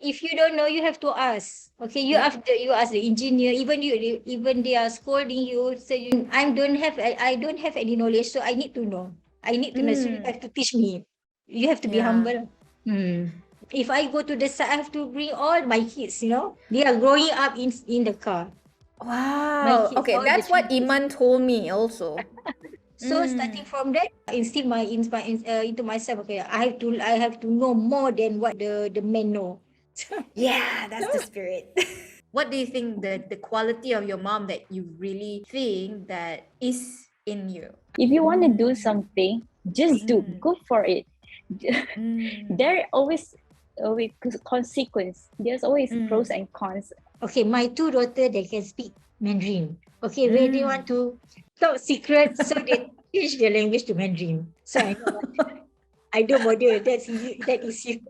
if you don't know, you have to ask. Okay, you Yeah. have to, you ask the engineer. Even they are scolding you, saying, I don't have any knowledge, so I need to know. I need to know. So you Mm. have to teach me. You have to be Yeah. humble. If I go to the side, I have to bring all my kids. They are growing up in the car. My Wow. kids, Okay, all the that's what three kids. Iman told me also. So Mm. starting from that, instill into myself. Okay, I have to know more than what the men know. Yeah, that's the spirit. What do you think the quality of your mom that you really think that is in you? If you want to do something, just do. Mm. Go for it. Mm. There always with consequence. There's always pros Mm. and cons. Okay, my two daughter, they can speak Mandarin. Okay, when they want Mm. to talk secret, so they change their language to Mandarin. So I know what I don't bother. That is you.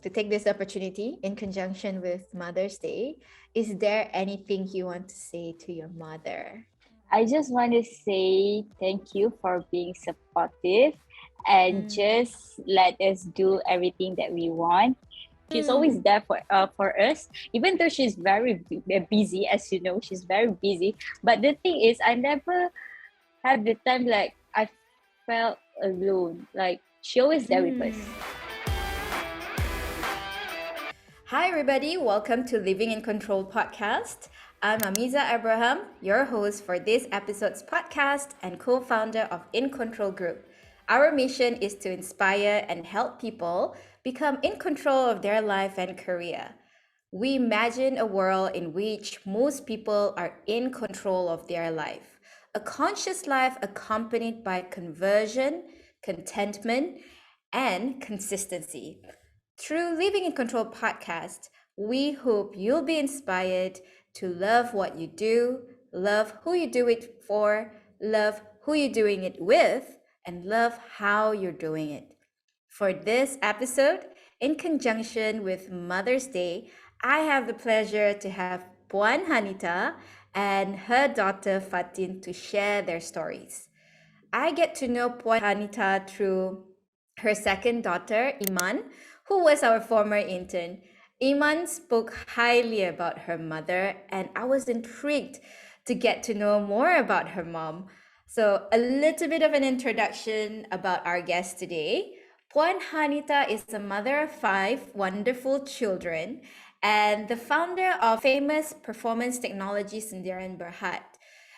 To take this opportunity in conjunction with Mother's Day, is there anything you want to say to your mother? I just want to say thank you for being supportive and Mm. just let us do everything that we want. She's always Mm. there for us, even though she's very busy, as you know, she's very busy. But the thing is, I never have the time like I felt alone. Like she always there with us. Mm. Hi, everybody. Welcome to Living in Control podcast. I'm Amiza Abraham, your host for this episode's podcast and co founder of In Control Group. Our mission is to inspire and help people become in control of their life and career. We imagine a world in which most people are in control of their life, a conscious life accompanied by conversion, contentment, and consistency. Through Living in Control podcast, we hope you'll be inspired to love what you do, love who you do it for, love who you're doing it with, and love how you're doing it. For this episode, in conjunction with Mother's Day, I have the pleasure to have Puan Hanita and her daughter Fatin to share their stories. I get to know Puan Hanita through her second daughter, Iman, who was our former intern. Iman spoke highly about her mother, and I was intrigued to get to know more about her mom. So, a little bit of an introduction about our guest today. Puan Hanita is a mother of 5 wonderful children and the founder of famous performance technology Sendirian Berhad.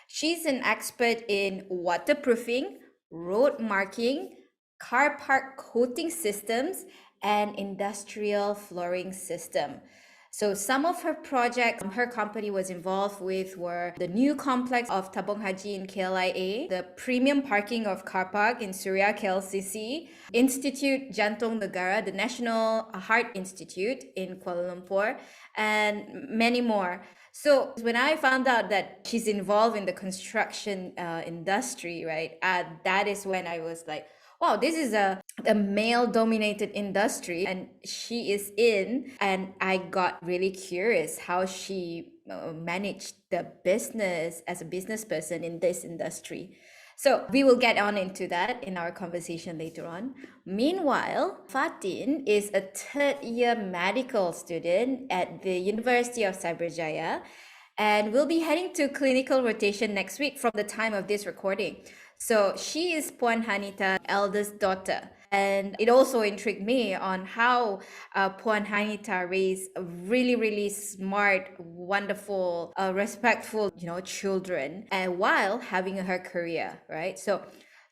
She's an expert in waterproofing, road marking, car park coating systems, and industrial flooring system. So some of her projects her company was involved with were the new complex of Tabung Haji in KLIA, the premium parking of car park in Suria KLCC, Institute Jantung Negara, the National Heart Institute in Kuala Lumpur, and many more. So when I found out that she's involved in the construction industry, right, that is when I was like, wow, this is a male dominated industry and she is in. And I got really curious how she managed the business as a business person in this industry. So we will get on into that in our conversation later on. Meanwhile, Fatin is a third year medical student at the University of Cyberjaya and will be heading to clinical rotation next week from the time of this recording. So she is Puan Hanita's eldest daughter. And it also intrigued me on how Puan Hanita raised really, really smart, wonderful, respectful, children, and while having her career, right? So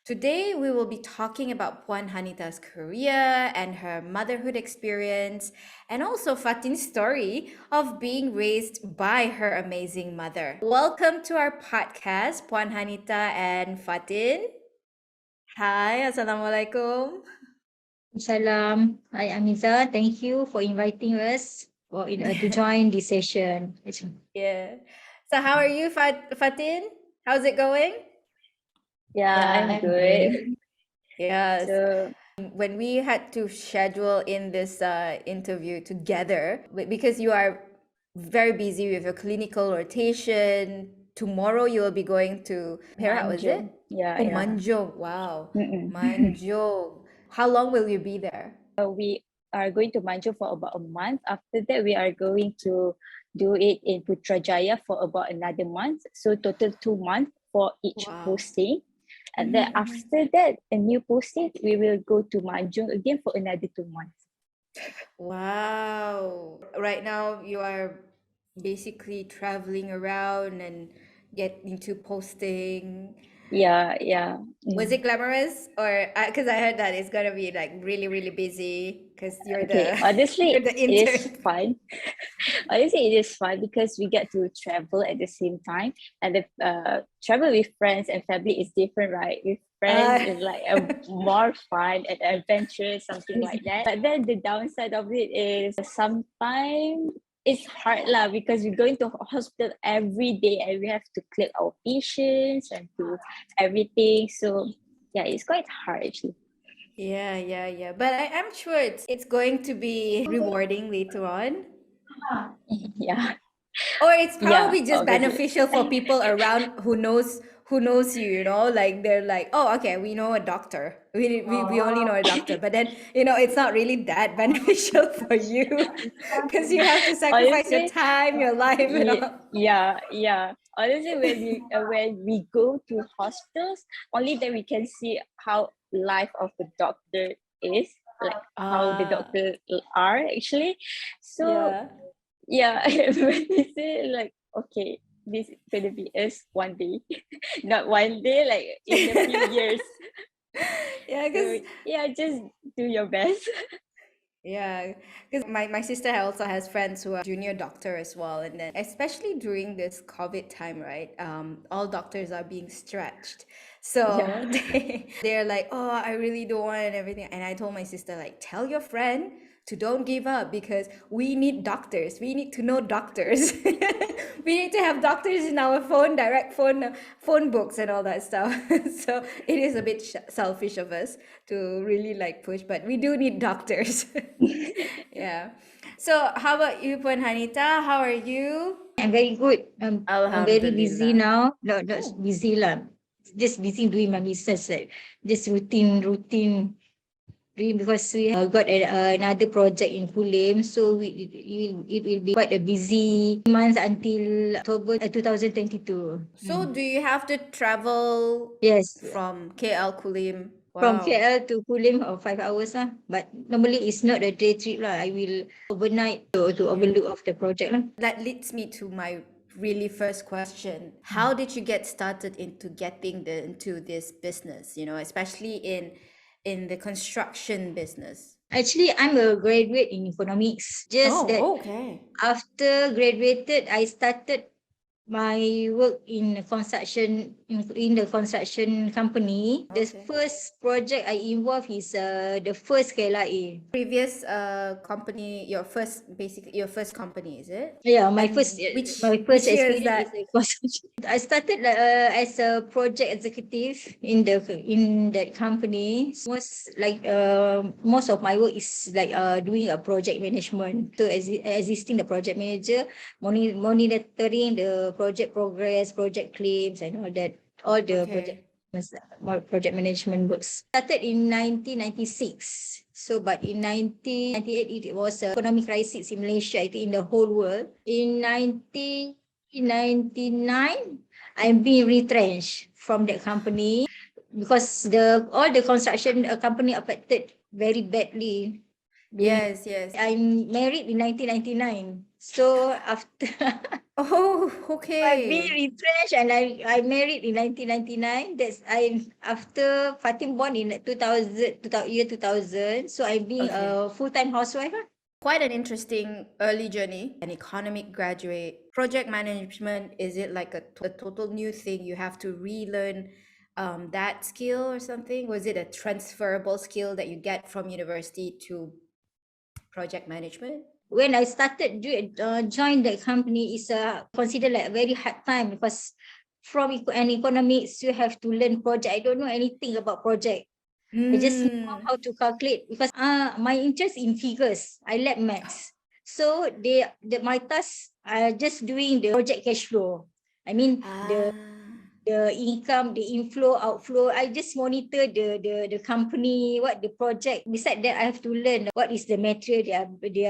today we will be talking about Puan Hanita's career and her motherhood experience, and also Fatin's story of being raised by her amazing mother. Welcome to our podcast, Puan Hanita and Fatin. Hi, Assalamualaikum. Salam. Hi, Amiza. Thank you for inviting us to join this session. Yeah. So how are you, Fatin? How's it going? Yeah, Yeah, I'm I'm good. good. Yes. So When we had to schedule in this interview together, because you are very busy with your clinical rotation, tomorrow you will be going to Perak, was it? Manjo. Yeah, Oh, yeah. Manjung. Wow. Mm-mm. Manjung. How long will you be there? We are going to Manju for about a month. After that, we are going to do it in Putrajaya for about another month. So total 2 months for each Wow. posting. And then after that, a new posting, we will go to Manjung again for another 2 months. Wow. Right now, you are basically traveling around and get into posting. Yeah. Was it glamorous, or because I heard that it's gonna be like really, really busy because you're Okay, the you're honestly, the it is intern. fun. Honestly, it is fun because we get to travel at the same time, and the travel with friends and family is different, right? With friends, Uh, it's like a more fun and adventurous, something like that. But then the downside of it is sometimes it's hard lah because we're going to hospital every day and we have to clear our patients and do everything. So yeah, it's quite hard actually. yeah. But I'm sure it's going to be rewarding later on. Yeah, Or it's yeah, probably just obviously. beneficial for people around who knows you, like they're like, oh, okay, we know a doctor. We only know a doctor. But then, it's not really that beneficial for you because you have to sacrifice your Honestly, time, your life, and all. yeah. Honestly, when we go to hospitals, only then we can see how life of the doctor is, like how the Ah, doctor are actually. So yeah. yeah, when we say like, okay, this is gonna be us one day, not one day, like in a few years. Yeah, So because yeah, just do your best. yeah, because my sister also has friends who are junior doctor as well, and then especially during this COVID time, right? All doctors are being stretched, so Yeah. they're like, oh, I really don't want and everything. And I told my sister, like, tell your friend to don't give up because we need doctors. We need to know doctors. We need to have doctors in our direct phone books and all that stuff. So it is a bit selfish of us to really like push, but we do need doctors. Yeah. So how about you, Puan Hanita? How are you? I'm very good. I'm very busy Alhamdulillah. now. No, not Oh. busy lah. Just busy doing my business, like just routine doing because we got another project in Kulim, so it will be quite a busy month until October 2022. So do you have to travel Yes, from KL Kulim? from Wow. KL to Kulim 5 hours lah. But normally it's not a day trip lah. I will overnight to overlook of the project lah. That leads me to my really first question. How did you get started into getting into this business, especially in the construction business? Actually, I'm a graduate in economics. Just that Oh, okay. after graduated, I started my work in construction in the construction company. The Okay. first project I involved is the first KLIA. Previous company, your first company, is it? Yeah, And which my first year is experience is that? a construction. I started as a project executive in that company. Most of my work is like doing a project management. So assisting the project manager, monitoring the project progress, project claims, and all that. All the Okay. project management works. Started in 1996. So, but in 1998, it was a economic crisis in Malaysia, I think in the whole world. In 1999, I'm being retrenched from that company because all the construction company affected very badly. Yes. I'm married in 1999. So after Oh, I've been okay. retrenched and I married in 1999. After Fatin born in 2000, so I'm being Okay. a full-time housewife. Quite an interesting early journey. An economic graduate. Project management, is it like a total new thing? You have to relearn that skill or something? Was it a transferable skill that you get from university to project management? When I started join the company, is considered like a very hard time because from an economics you have to learn project. I don't know anything about project. I just know Mm. how to calculate because my interest in figures. I like maths. So my tasks are just doing the project cash flow. I mean Ah. the income, the inflow, outflow. I just monitor the company, what the project. Beside that, I have to learn what is the material they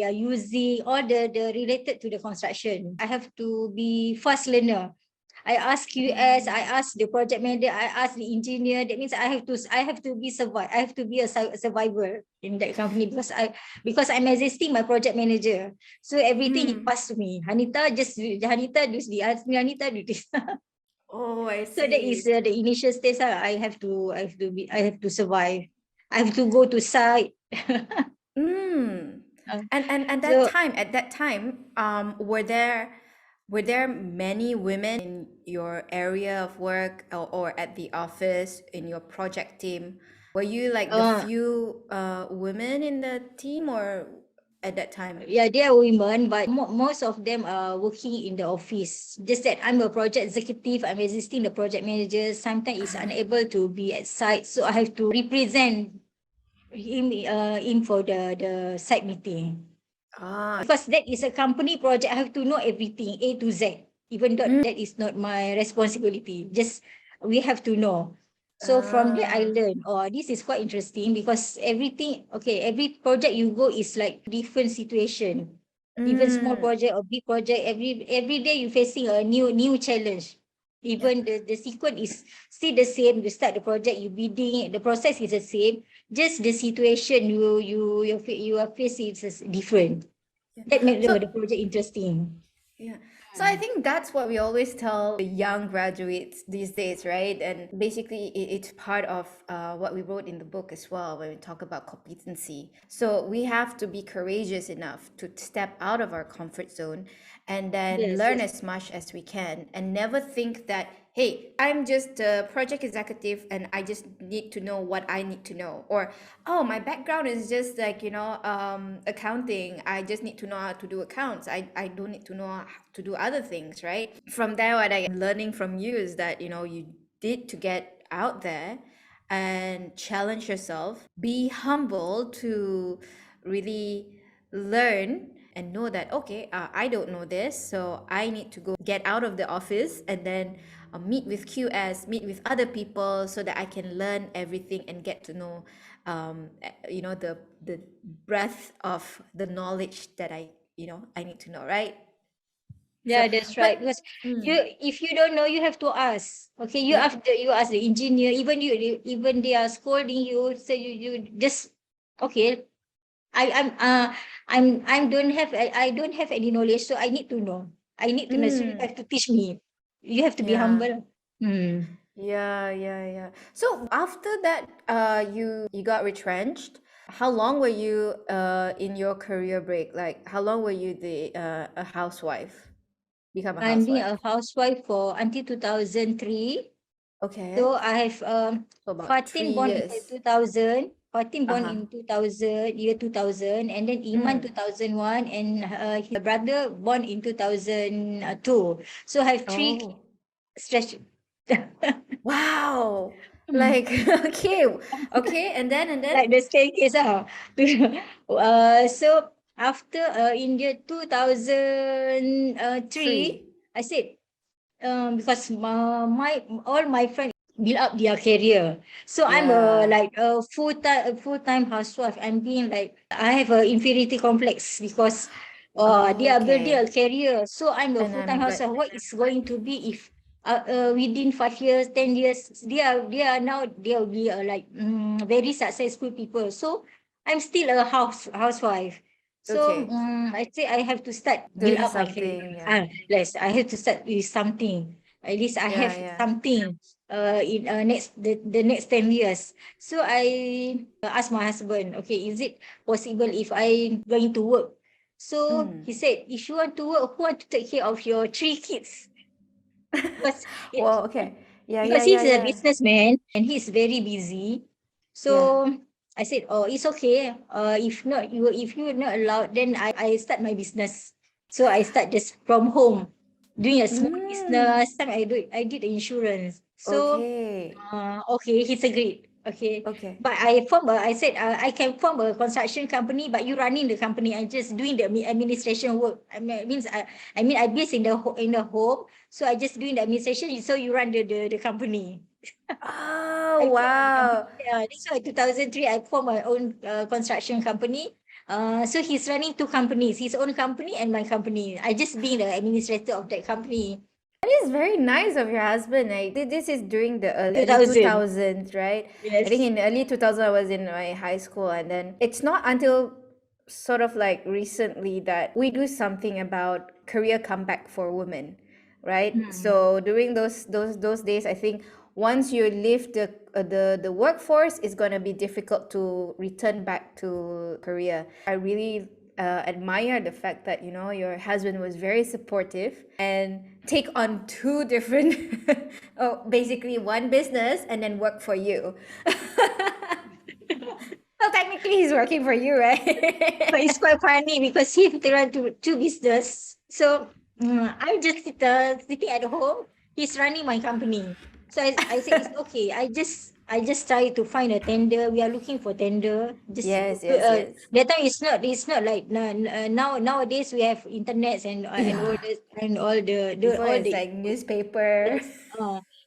are using, all the related to the construction. I have to be fast learner. I ask QS, I ask the project manager, I ask the engineer. That means I have to be survive. I have to be a survivor in that company because I'm assisting my project manager. So everything he passed to me. Hanita do this. Hanita do this. Oh, I So that is see. the initial stage. I have to survive. I have to go to site. Mm. Uh, And so at that time, were there many women in your area of work, or at the office in your project team? Were you like the uh, few women in the team, or at that time? yeah, they are women, but most of them are working in the office. Just that I'm a project executive. I'm assisting the project manager. Sometimes is unable to be at site, so I have to represent him for the site meeting. Ah, Because that is a company project, I have to know everything A to Z. Even though that is not my responsibility, just we have to know. So from there I ah, learned, oh, this is quite interesting because everything, okay, every project you go is like different situation. Even small mm, project or big project, every day you facing a new challenge. yeah. Even the sequence is still the same. You start the project, you bidding, the process is the same. Just the situation you are facing is different. Yeah. That made So the project interesting. yeah. So I think that's what we always tell the young graduates these days, right? And basically, it's part of what we wrote in the book as well when we talk about competency. So we have to be courageous enough to step out of our comfort zone and then Yes, learn yes. as much as we can and never think that, hey, I'm just a project executive and I just need to know what I need to know. Or, oh, my background is just like, accounting. I just need to know how to do accounts. I don't need to know how to do other things, right? From there, what I'm learning from you is that, you did to get out there and challenge yourself, be humble to really learn and know that, okay, I don't know this, so I need to go get out of the office and then meet with QS, meet with other people so that I can learn everything and get to know the breadth of the knowledge that I need to know, right? So Yeah, that's but right. Because mm, if you don't know, you have to ask. Okay, yeah. you ask the engineer. Even they are scolding you. So you just okay. I I'm uh I don't have any knowledge, so I need to know. I need to know. So you Mm, have to teach me. You have to be yeah. humble. Hmm. Yeah. So after that, you got retrenched. How long were you in your career break? Like, how long were you a housewife? Become a I'm being housewife. a housewife for until 2003. Okay. So I have So about three Fatin born in the years. 2000, Fatin born Uh-huh. in 2000, year 2000, and then Iman Mm. 2001, and his brother born in 2002. So I have three Oh, stretch. wow. Like, okay. Okay. And then. Like the staircase. So after in year 2003, Three. I said, because my all my friends build up their career. So I'm Yeah. like a full-time housewife. I'm being like I have a inferiority complex because they Oh, are building a okay. career. So I'm a And full-time I'm housewife. but What is going to be if within 5 years, 10 years, they will be like very successful people. So I'm still a housewife. So okay. I say I have to start build Doing up my career. something. Yeah. Yes, I have to start with something. At least I Yeah. have Yeah. something in the next 10 years. So I asked my husband, okay, is it possible if I going to work? So Mm. he said, if you want to work, who want to take care of your three kids? Because it, Well, okay. Yeah. because Yeah. Yeah. he's a Yeah. businessman and he's very busy. Yeah. So I said, oh, it's okay. If you're not allowed, then I start my business. So I start just from home, doing a small Mm. business. Time I did the insurance. So Okay. okay, he's agreed. Okay. Okay. But I said, I can form a construction company, but you running the company. I'm just doing the administration work. I based in the home. So I just doing the administration. So you run the company. Oh, I formed my company. wow. Yeah, that's why 2003 I formed my own construction company. So he's running two companies, his own company and my company. I just being the administrator of that company. That is very nice of your husband. Like this is during the early 2000. 2000s, right? I think Yes. in the early 2000s I was in my high school, and then it's not until sort of like recently that we do something about career comeback for women, right? Mm. So during those days, I think once you leave the workforce, it's gonna be difficult to return back to career. I really admire the fact that your husband was very supportive and take on two different oh, basically one business and then work for you. Well, technically he's working for you, right? But it's quite funny because he run two business. So I'm just sitting at home. He's running my company. So I say it's okay. I just try to find a tender. We are looking for tender. Just Yes, yes, yes. that time it's not like nowadays we have internets and all Yeah. this and Before all it's the like newspaper. yes.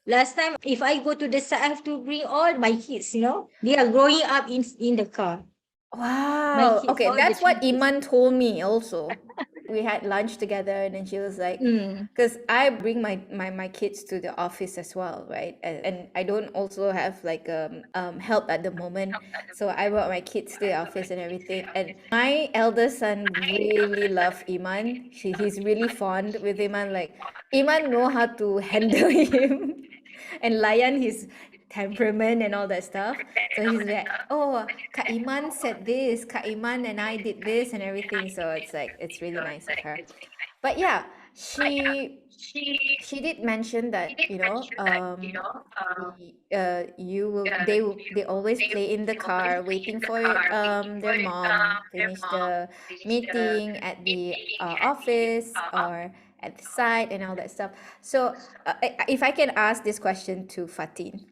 Last time if I go to the site, I have to bring all my kids. They are growing up in the car. My Wow. kids, Okay, all the that's three what kids. Iman told me also. We had lunch together, and then she was like, Mm. because I bring my kids to the office as well, right? And I don't also have like help at the moment. So I brought my kids to the office and everything. And my eldest son really love Iman. He's really fond with Iman. Like Iman know how to handle him and layan his temperament and all that stuff. So he's like, oh, Kak Iman said this, Kak Iman and I did this and everything. So it's like, it's really nice of her. But yeah, she did mention that, they always play in the car waiting for their mom finish the meeting at the office or at the site and all that stuff. So if I can ask this question to Fatin,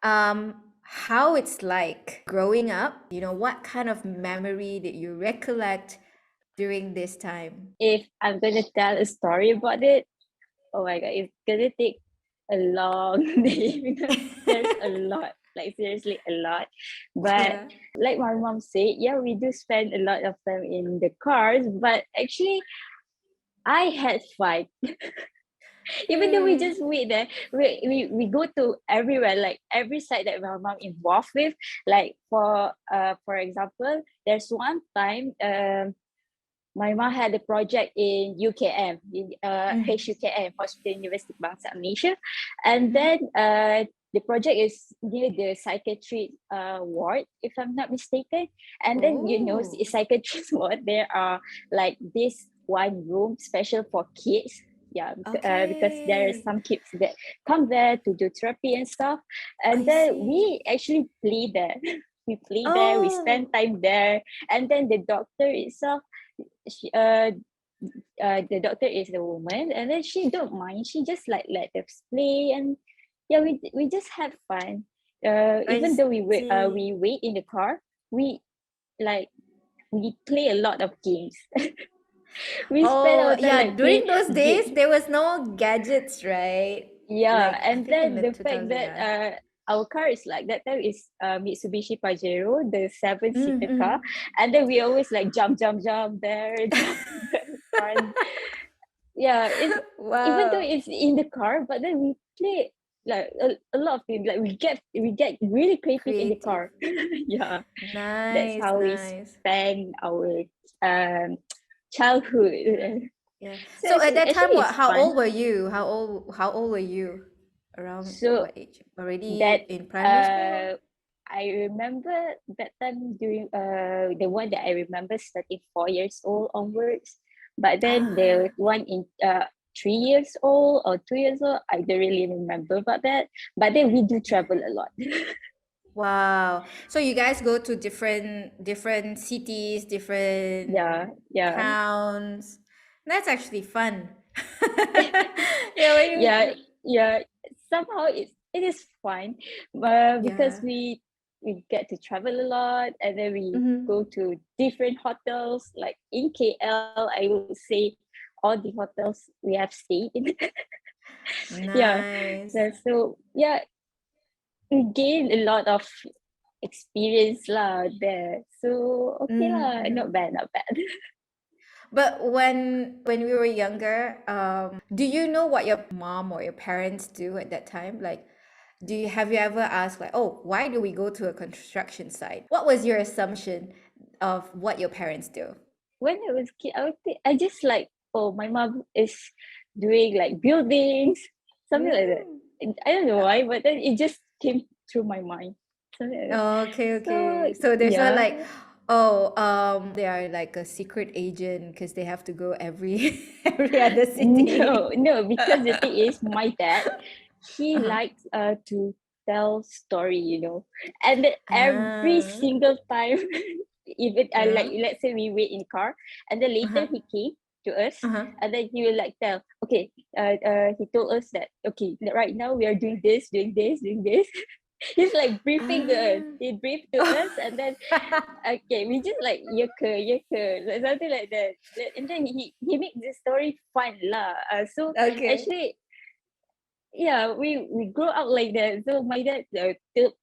how it's like growing up, what kind of memory did you recollect during this time? If I'm gonna tell a story about it, oh my god, it's gonna take a long day because there's a lot, like seriously a lot. But Yeah. like my mom said, yeah, we do spend a lot of time in the cars, but actually I had fun. Even though we Mm. just wait there, we go to everywhere, like every site that my mom involved with. Like for example, there's one time my mom had a project in UKM, in HUKM, Hospital University Bangsa Malaysia. And then the project is near the psychiatry ward, if I'm not mistaken. And then, Oh. psychiatrist ward, there are like this one room special for kids. Yeah, because there are Okay. some kids that come there to do therapy and stuff. And I then see. we actually play there. We play there, we Oh. spend time there. And then the doctor itself, the doctor is a woman, and then she don't mind. She just like let us play, and yeah, we just had fun. I Even though see. we wait in the car, we like we play a lot of games. We spend Oh, our time yeah. like play During those days, game. there was no gadgets, right? Yeah, Like, I and think in then the the fact 2000, that yeah. our car is like that time is Mitsubishi Pajero, the seven-seater car, Mm-hmm. and then we always like jump there, jump there, run. Yeah, it's even though Wow. it's in the car, but then we play like a lot of things. Like we get really creative in the Creative. car. Yeah, that's Nice, how we nice. spend our um childhood. Yeah. So So at that time, actually what? it's How fun. old were you? How old were you? Around So what age? Already that in primary school? uh I remember that time during the one that I remember starting 4 years old onwards, but then the Ah, one in 3 years old or 2 years old, I don't really remember about that. But then we do travel a lot. wow. So you guys go to different cities, different Yeah, yeah, towns. That's actually fun. Yeah, when yeah, you yeah. Somehow it is fun, because yeah. we get to travel a lot, and then we Mhm. go to different hotels. Like in KL, I would say all the hotels we have stayed in. Yeah. Nice. So yeah, we gained a lot of experience lah there. So okay lah, Mm-hmm. not bad, not bad. But when we were younger, do you know what your mom or your parents do at that time? Like, have you ever asked like, oh, why do we go to a construction site? What was your assumption of what your parents do? When I was kid, I would think I just like, oh, my mom is doing like buildings, something like that. Mm. I don't know why, but then it just came through my mind. Something like that. Okay, So okay. So there's not yeah. like, oh, they are like a secret agent because they have to go every every other city. No, because the thing is, my dad, he Uh-huh. likes to tell story, and then every Ah. single time, even like Yeah. let's say we wait in car, and then later Uh-huh. he came to us, Uh-huh. and then he will like tell, okay, he told us that okay, right now we are doing this, doing this, doing this. He's like briefing to us. He briefed to us, and then okay, we just like yucca, yucca, like something like that. And then he makes the story fun lah. So Okay. actually, yeah, we grew up like that. So my dad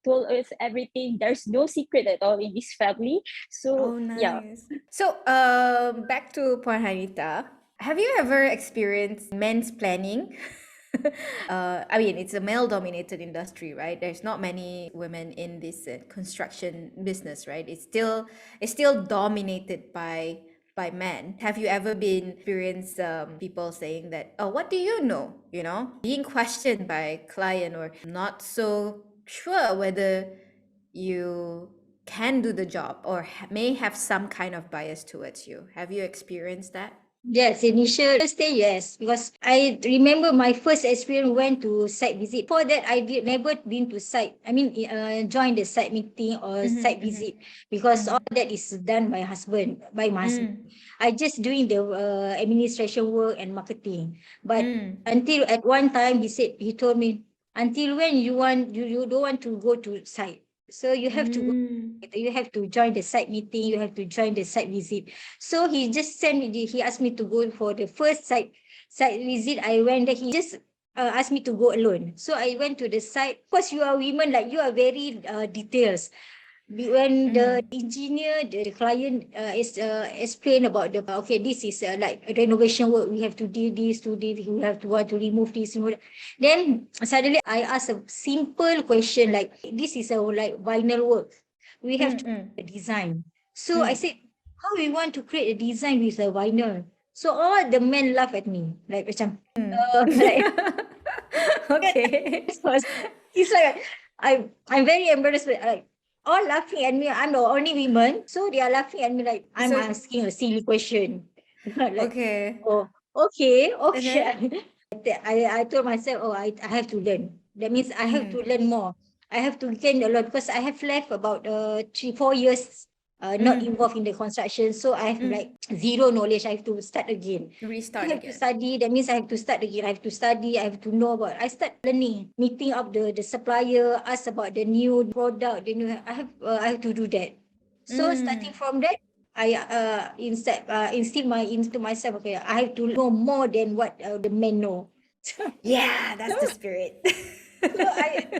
told us everything. There's no secret at all in this family. So Oh, yeah. nice. So, back to Puan Hanita. Have you ever experienced men's planning? I mean, it's a male-dominated industry, right? There's not many women in this construction business, right? It's still dominated by men. Have you ever been experienced people saying that, oh, what do you know? Being questioned by a client or not so sure whether you can do the job or may have some kind of bias towards you. Have you experienced that? Yes, initial stay, yes, because I remember my first experience went to site visit. For that, I did never been to site. I mean, join the site meeting or Mm-hmm, site mm-hmm, visit because all mm-hmm. that is done by my husband. Mm, I just doing the administration work and marketing. But mm, until at one time he told me, until when you don't want to go to site, so you have to go. mm, You have to join the site meeting. You have to join the site visit. So he just sent me. He asked me to go for the first site visit. I went there. He just asked me to go alone. So I went to the site. Of course, you are women, like you are very details. When the mm, engineer, the client is explain about okay, this is like a renovation work. We have to do this, we have to want to remove this. Then suddenly I asked a simple question like, this is a like vinyl work. We have mm, to mm, create a design. So I mm, said, how we want to create a design with a vinyl? So all the men laugh at me like macam mm. like Okay. was, it's like I'm very embarrassed, but like all laughing at me. I'm the only woman, so they are laughing at me like I'm So, asking a silly question. Like, okay. oh, okay, Uh-huh. okay. I told myself, oh, I have to learn. That means I have to Mm, learn more. I have to gain a lot because I have left about 3-4 years not mm, involved in the construction. So I have mm. like zero knowledge. I have to start again. I Restart have to again. study. That means I have to start again. I have to study. I have to know about. I start learning, meeting up the supplier, ask about the new product. The new. I have to do that. So starting Mm. from that, I instill myself. Okay, I have to know more than what the men know. Yeah, that's the spirit. So I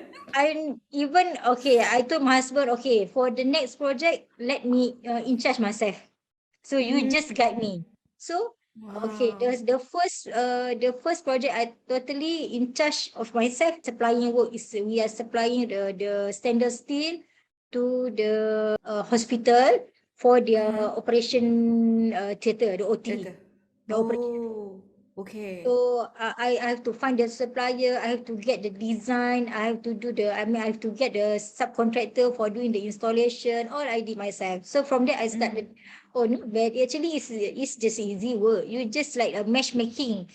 even okay. I told my husband, okay, for the next project, let me in charge myself. So you Mm. just guide me. So okay, Wow. the first project I totally in charge of myself. Supplying work is we are supplying the stainless steel to the hospital for their Uh-huh. operation theatre, the OT, Theater. the operation. Oh, okay. So I have to find the supplier. I have to get the design. I have to do I have to get the subcontractor for doing the installation. All I did myself. So from there I Mm. started. Oh, not bad. Actually, it's just easy work. You just like a matchmaking.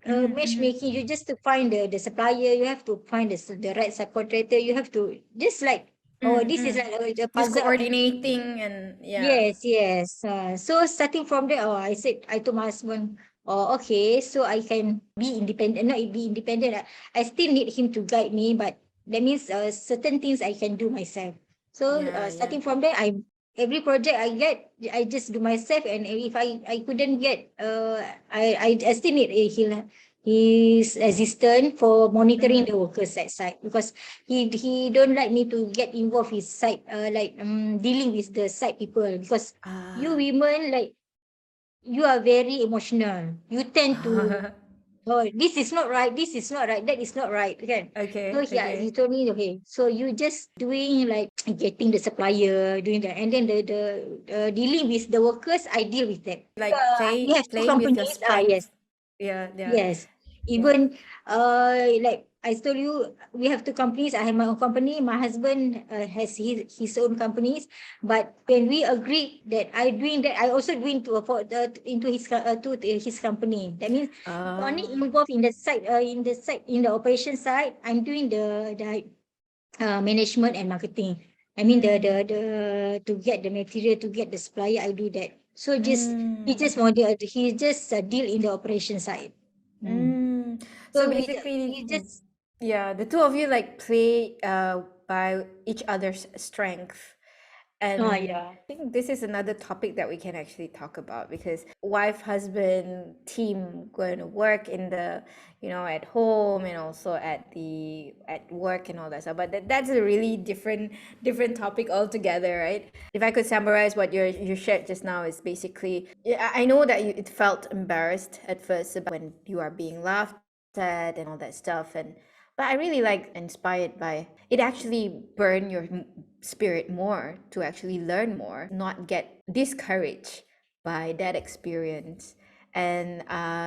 Mm-hmm, mm-hmm. Matchmaking. You just to find the supplier. You have to find the right subcontractor. You have to just like, oh, Mm, this is mm. like the Just puzzle of. coordinating and yeah. Yes, yes. So starting from there, I told my husband, oh, okay, so I can be independent, not be independent. I still need him to guide me, but That means certain things I can do myself. So Yeah, yeah. starting from there, every project I get, I just do myself. And if I couldn't get, I still need his assistant for monitoring the workers at site, because he don't like me to get involved with site, like dealing with the site people, because you Ah. women, like, you are very emotional. You tend to, oh, this is not right, this is not right, that is not right, okay. So Okay, he okay. told me, okay, so you just doing like getting the supplier, doing that, and then the dealing with the workers, I deal with that. Like We have two playing with your companies. Yes. strengths. Yeah, yeah, Yes. yeah. Even like I told you, we have two companies. I have my own company. My husband has his own companies. But when we agreed that I doing that, I also doing into his company. That means only Oh. involved in the site, in the operation side. I'm doing the management and marketing. I mean the to get the material, to get the supplier, I do that. So just he just deal in the operation side. Mm. Mm. So So basically, we just yeah, the two of you like play by each other's strength. oh And yeah. I think this is another topic that we can actually talk about, because wife husband team going to work in the, at home and also at work and all that stuff. But that's a really different topic altogether, right? If I could summarize what you shared just now, is basically, yeah, I know that it felt embarrassed at first about when you are being laughed at and all that stuff, and but I really like inspired by it, actually burn your spirit more to actually learn more, not get discouraged by that experience. And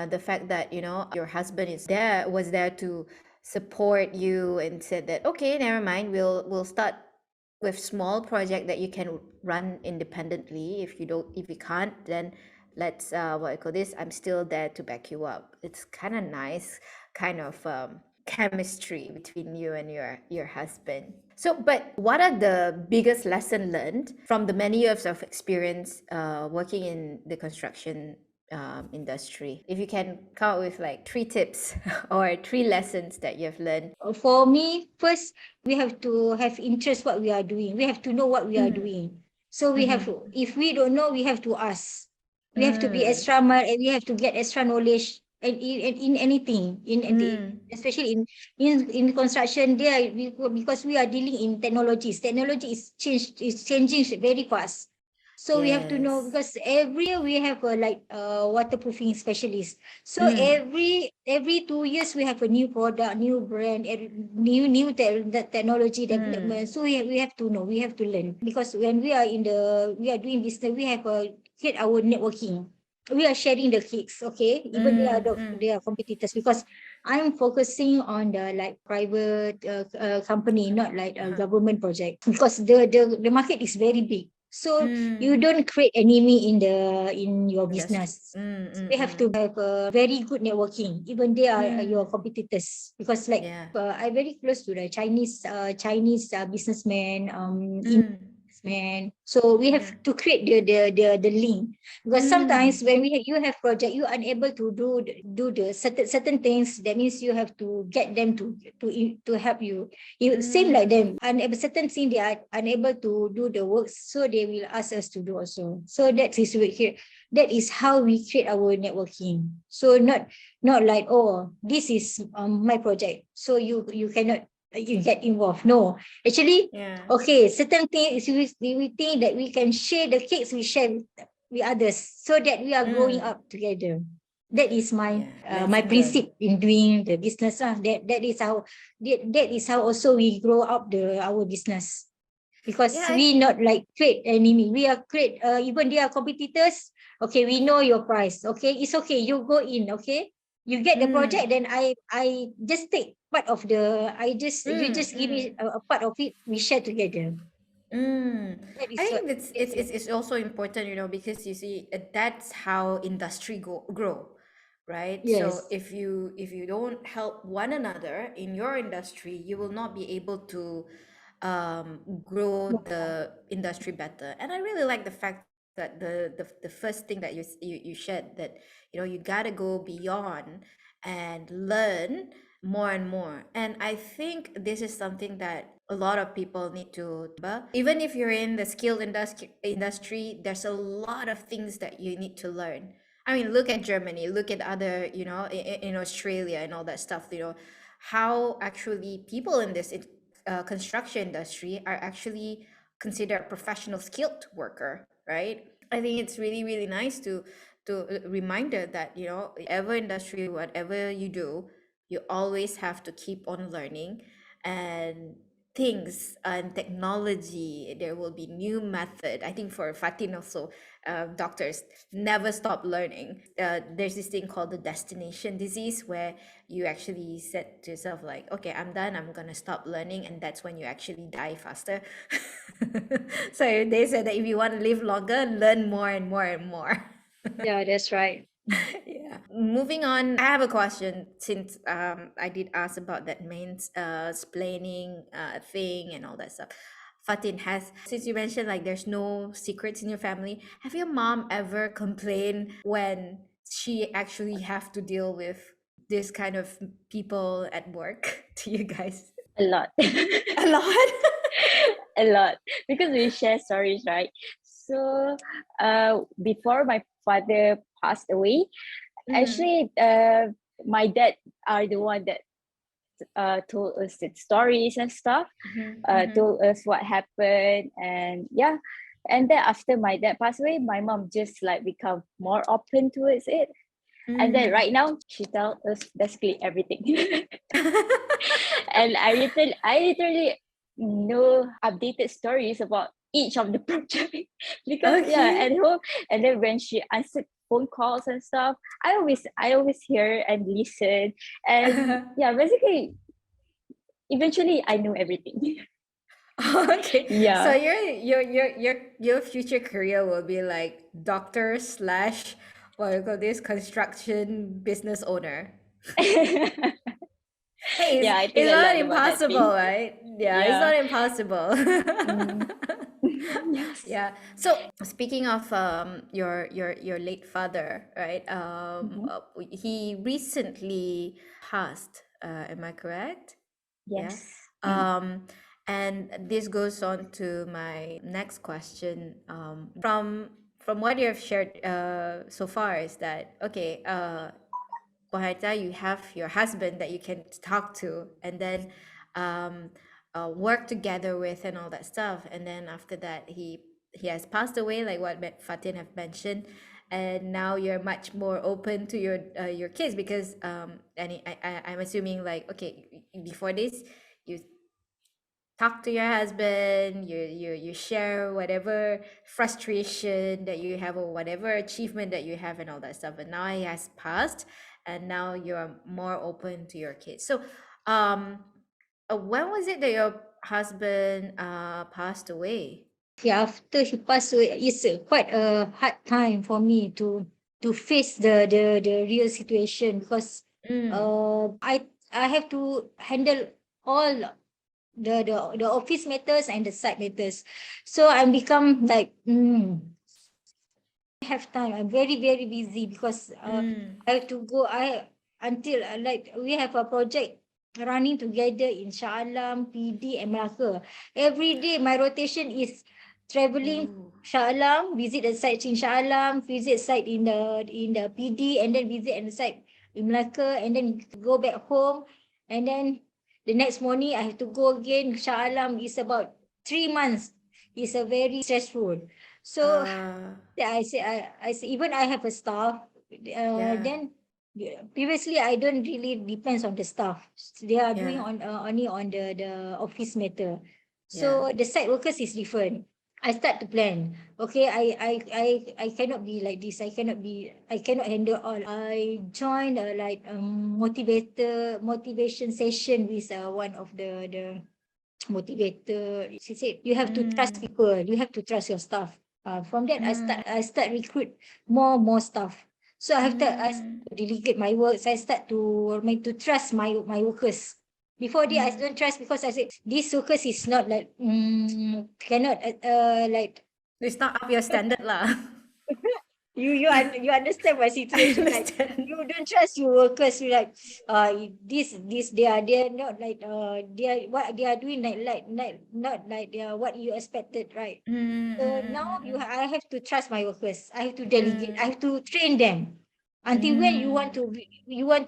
the fact that your husband was there to support you and said that, okay, never mind, we'll start with small project that you can run independently. If you can't, then let's what I call this, I'm still there to back you up. It's kind of nice, kind of chemistry between you and your husband. So, but what are the biggest lesson learned from the many years of experience working in the construction industry? If you can come up with like 3 tips or 3 lessons that you've learned. For me, first we have to have interest what we are doing. We have to know what we are Mm, doing. So we have mm-hmm, to, if we don't know, we have to ask. We have to be mm, extra mile, and we have to get extra knowledge, and in anything, mm, especially in construction. There, because we are dealing in technologies. Technology is changing very fast. So we have to know, yes. because every year we have a like waterproofing specialist. So Mm, every 2 years we have a new product, new brand, the technology mm, development. So we have to know, we have to learn, because when we are doing business, we have a get our networking. We are sharing the kicks, okay? Even mm, mm, they are competitors, because I'm focusing on the like private company, not like a uh-huh. government project, because the market is very big. So you Mm, don't create enemy in your industry. business. Mm, So mm, you have mm, to have a very good networking, even they are your mm, competitors, because like yeah. I'm very close to the Chinese businessmen, Mm, businessmen. So we have yeah. to create the link, because Mm, sometimes when you have project, you are unable to do the certain things. That means you have to get them to help you. You same like mm, them, unable certain thing they are unable to do the works, so they will ask us to do also. So that is how we create our networking. So not like, oh, this is my project, so you cannot you get involved. No, actually, yeah. okay, certain things we think that we can share the cakes, we share with others, so that we are growing Mm, up together. That is yeah. my Lesson learned. principle in doing the business. That is how also we grow up our business, Yeah, because we not like create enemy. We are create even they are competitors. Okay, we know your price. Okay, it's okay. You go in. Okay, you get the mm, project. Then I just take part of the. You mm, just give mm, me a part of it. We share together. mm. That I is what. think it's also important, because you see, that's how industry grow, right? So Yes. if you don't help one another in your industry, you will not be able to grow the industry better. And I really like the fact that the first thing that you shared, that you gotta go beyond and learn more and more. And I think this is something that a lot of people need to even if you're in the skilled industry, there's a lot of things that you need to learn. I mean, look at Germany, look at other, in Australia and all that stuff, how actually people in this construction industry are actually considered a professional skilled worker, right? I think it's really, really nice to reminder that, whatever industry, whatever you do, you always have to keep on learning, and things and technology, there will be new method. I think for Fatin also, doctors never stop learning. There's this thing called the destination disease, where you actually said to yourself like, okay, I'm done, I'm gonna stop learning, and that's when you actually die faster. So they said that if you want to live longer, learn more and more and more. Yeah, that's right. Yeah. Moving on, I have a question, since I did ask about that mains splaining thing and all that stuff. Fatin, has since you mentioned like there's no secrets in your family, have your mom ever complained when she actually have to deal with this kind of people at work to you guys? A lot. A lot. A lot, because we share stories, right? So before my father passed away, actually my dad are the one that told us the stories and stuff, told us what happened, and yeah. And then after my dad passed away, my mom just like become more open towards it. And then right now she tells us basically everything. And I literally know updated stories about each of the project. Because yeah, Okay. and then when she answered phone calls and stuff, I always hear and listen. And yeah, basically eventually I know everything. Okay, so Yeah. your future career will be like doctor slash, what you call this, construction business owner. Hey, Yeah, I think it's a not lot about that impossible, thing. right? Yeah, it's Yeah. not impossible. Mm. Yes. Yeah. So speaking of your late father, right? Mhm. He recently passed. Am I correct? Yeah. Yes. Mm. Um, and this goes on to my next question. From what you have shared so far, is that okay? Pohita, you have your husband that you can talk to, and then um, work together with, and all that stuff. And then after that, he has passed away, like what Fatin have mentioned, and now you're much more open to your kids, because I'm assuming like, okay, before this, you talk to your husband, you share whatever frustration that you have, or whatever achievement that you have, and all that stuff. But now he has passed, and now you're more open to your kids. So um when was it that your husband passed away? Yeah, after he passed away, it's quite a hard time for me to face the real situation, because Mm. I have to handle all the office matters and the side matters. So I become like have time. I'm very, very busy, because Mm. I have to go. I until like we have a project running together in Shah Alam, PD, and Melaka. Every day my rotation is traveling Ooh. Shah Alam, visit the site in Shah Alam, visit site in the PD, and then visit and site in Melaka, and then go back home, and then the next morning I have to go again. Shah Alam is about 3 months. It's a very stressful. So uh yeah, I say even I have a staff. yeah, Then previously I don't really depends on the staff. They are doing yeah, on only on the office matter. yeah. So the site workers is different. I start to plan. Okay, I cannot be like this. I cannot handle all. I joined like motivation session with one of the motivator. She said you have to trust Mm. people. You have to trust your staff. From that Mm. I start recruit more staff. So I start Mm. to delegate my work. I start to trust my workers. Before that I Mm. don't trust, because I said this workers is not like cannot like It's not up your standard lah. you understand my I situation. Like understand. you don't trust your workers. You like this they are not like they are what they are doing like not like they are what you expected, right? Mm, So mm, now mm, I have to trust my workers. I have to delegate. mm, I have to train them. Until when mm. you want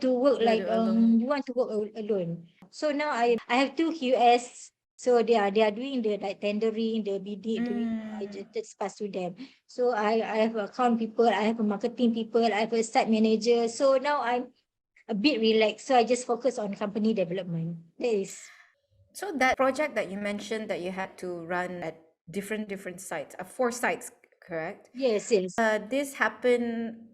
to work Go like to alone. you want to work alone. So now I have two QS. So they are doing the like tendering, the BD, doing I Mm. just pass to them. So I have account people, I have a marketing people, I have a site manager. So now I'm a bit relaxed. So I just focus on company development. That is So that project that you mentioned that you had to run at different sites, 4 sites, correct? yes. This happened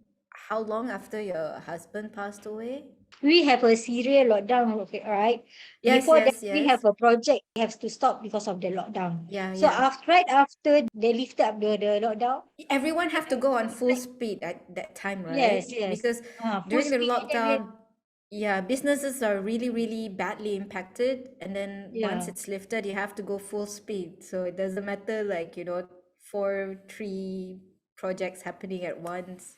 how long after your husband passed away? We have a serial lockdown, okay, all right. Yes, Before that, yes, we have yes. a project we have to stop because of the lockdown. Yeah, So yeah. right after they lifted up the lockdown, Everyone have to go on full like, speed at that time, right? yes, Because full during the speed, and then lockdown, yeah, businesses are really, really badly impacted. And then once yeah. it's lifted, you have to go full speed. So it doesn't matter, like, 3 projects happening at once.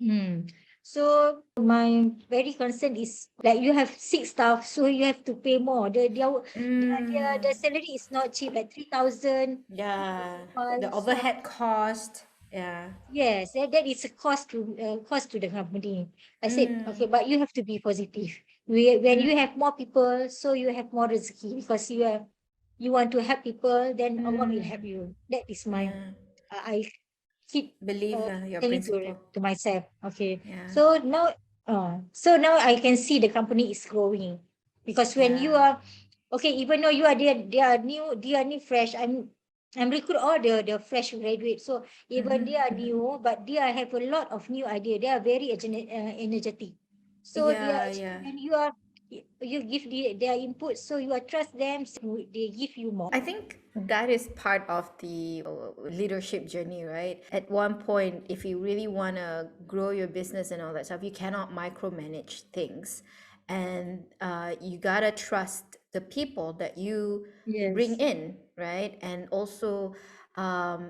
Hmm. So my very concern is like you have 6 staff, so you have to pay more. The Mm, salary is not cheap, like 3,000, yeah, the So overhead cost. Yeah. yes, that is a cost to the company. I said, okay, Mm, but you have to be positive. When you mm, have more people, so you have more rezeki because you want to help people, then Allah will help mm, you. That is my yeah. I keep Believe your telling principle. to myself. Okay, Yeah. so now I can see the company is growing because when you Yeah. are okay, even though you are there, they are new fresh. I'm recruit all the fresh graduates. So even Mm-hmm, they are mm-hmm. new, but they have a lot of new idea. They are very energetic. So they are Yeah, actually yeah. when you give their input, so you are trust them. So they give you more. I think that is part of the leadership journey, right? At one point, if you really want to grow your business and all that stuff, you cannot micromanage things. And you got to trust the people that you bring Yes. in, right? And also,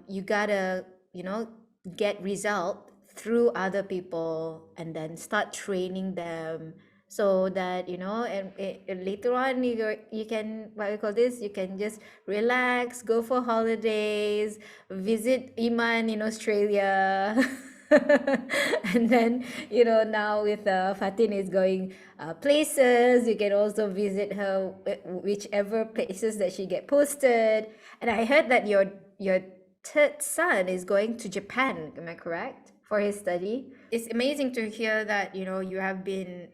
you got to, you know, get result through other people and then start training them so that and later on you can what we call this, you can just relax, go for holidays, visit Iman in Australia. And then now with Fatin is going places, you can also visit her whichever places that she get posted. And I heard that your third son is going to Japan, am I correct, for his study? It's amazing to hear that you have been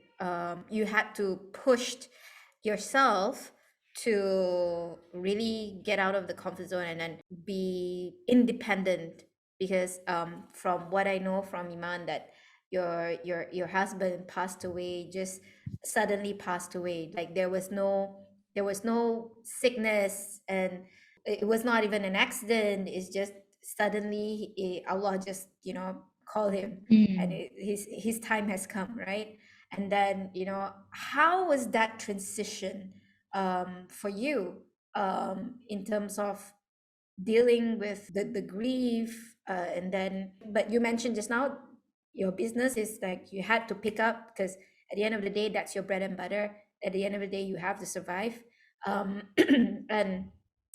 you had to push yourself to really get out of the comfort zone and then be independent. Because from what I know from Iman, that your husband passed away, just suddenly passed away. Like there was no sickness, and it was not even an accident. It's just suddenly Allah just call him, and Mm. his time has come, right? And then how was that transition for you, in terms of dealing with the grief, and then but you mentioned just now your business is like you had to pick up, because at the end of the day that's your bread and butter. At the end of the day you have to survive. And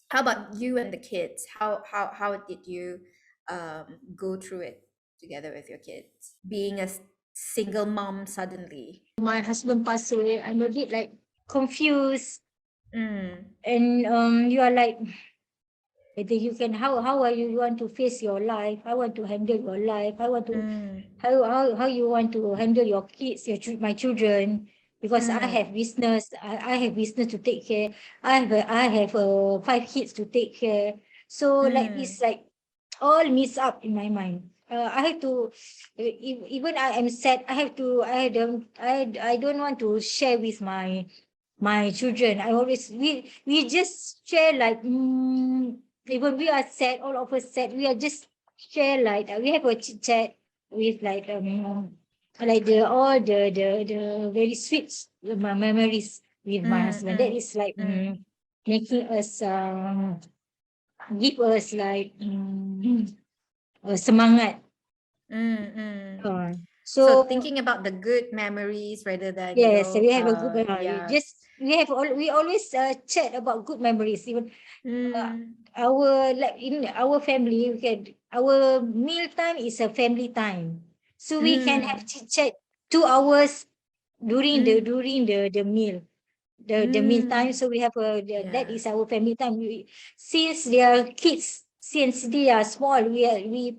how about you and the kids? How did you go through it together with your kids, being a single mom suddenly? My husband passed away. I'm a bit like confused, Mm, and you are like whether you can how are you want to face your life, how want to handle your life, how want to mm, how you want to handle your kids, my children, because I mm, have business, I have business to take care. I have 5 kids to take care. So like mm, this, like all mixed up in my mind. I have to even I am sad. I don't want to share with my children. I always we just share like even we are sad, all of us sad. We are just share like we have a chit chat with like the all the very sweet memories with my mm, husband. That mm, is like mm. making us give us like semangat So So thinking about the good memories rather than, yes, we have a good memory. yeah. Just we always chat about good memories. Even Mm, our like in our family, our meal time is a family time, so we can have mm, chit chat 2 hours mm, during the meal. The meal time, mm. so we have that Yeah. is our family time. Since they are kids, since they are small, we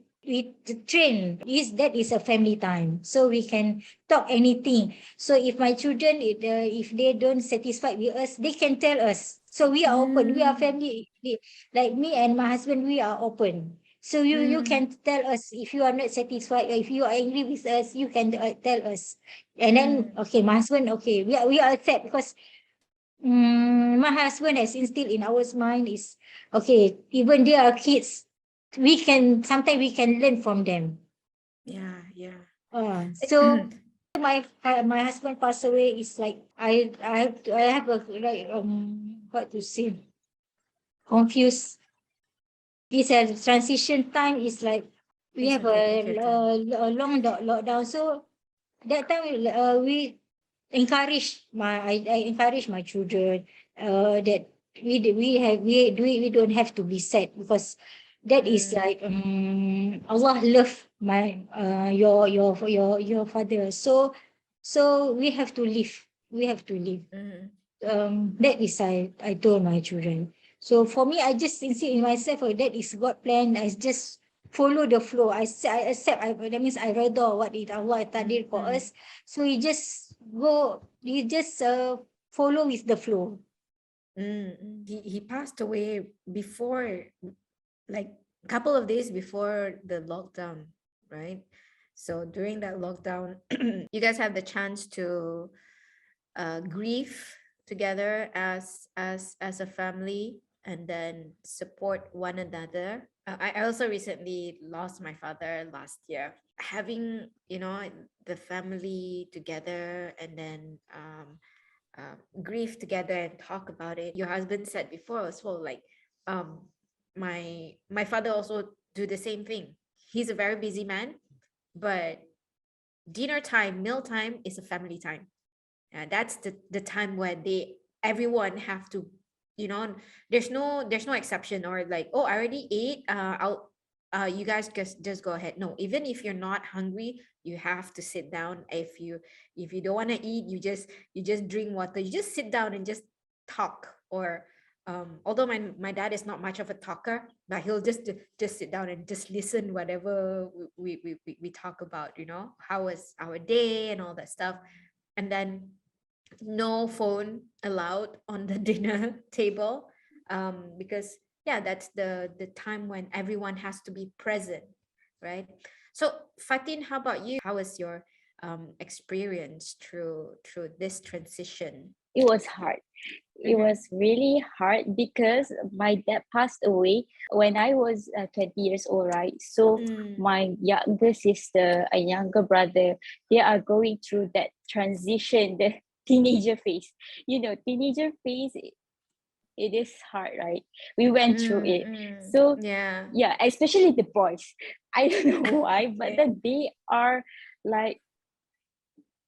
train is that is a family time, so we can talk anything. So if my children if they don't satisfied with us, they can tell us, so we are open, we are Mm, family. Like me and my husband, we are open. So you can mm, tell us if you are not satisfied, or if you are angry with us, you can tell us. And then mm. okay, my husband, okay, we are accept, because my husband has instilled in our mind is, okay, even they are kids, sometimes we can learn from them. Yeah, yeah. So my husband passed away, is like I have a like what to say, confused. It's a transition time. Is like we It's have okay. Take your time. a long lockdown. So that time we I encourage my children that we don't have to be sad, because that is Mm, like Allah love my your father. So we have to live. mm, That is I told my children. So for me, I just insist in myself, that is God plan. I just follow the flow. I accept. That means I redha what it Allah mm, tadir for mm, us. So you just follow with the flow. He passed away before, like a couple of days before the lockdown, right? So during that lockdown, you guys have the chance to grieve together as a family, and then support one another. I also recently lost my father last year. Having, the family together, and then grieve together and talk about it. Your husband said before as well, like, um my father also do the same thing. He's a very busy man, but dinner time, meal time is a family time. That's the time where everyone have to, you know there's no exception, or like, oh, I already ate, I'll you guys just go ahead. No, even if you're not hungry, you have to sit down. If you don't want to eat, you just drink water, you just sit down and just talk. Or although my dad is not much of a talker, but he'll just sit down and just listen whatever we talk about, how was our day and all that stuff. And then no phone allowed on the dinner table, because yeah, that's the time when everyone has to be present, right? So Fatin, how about you? How was your experience through this transition? It was hard. It Mm-hmm. was really hard because my dad passed away when I was 20 years old, right? So Mm, my younger sister and younger brother, they are going through that transition, the teenager phase. Teenager phase, it is hard, right? We went through it. So yeah. yeah, especially the boys. I don't know why, but Okay. then like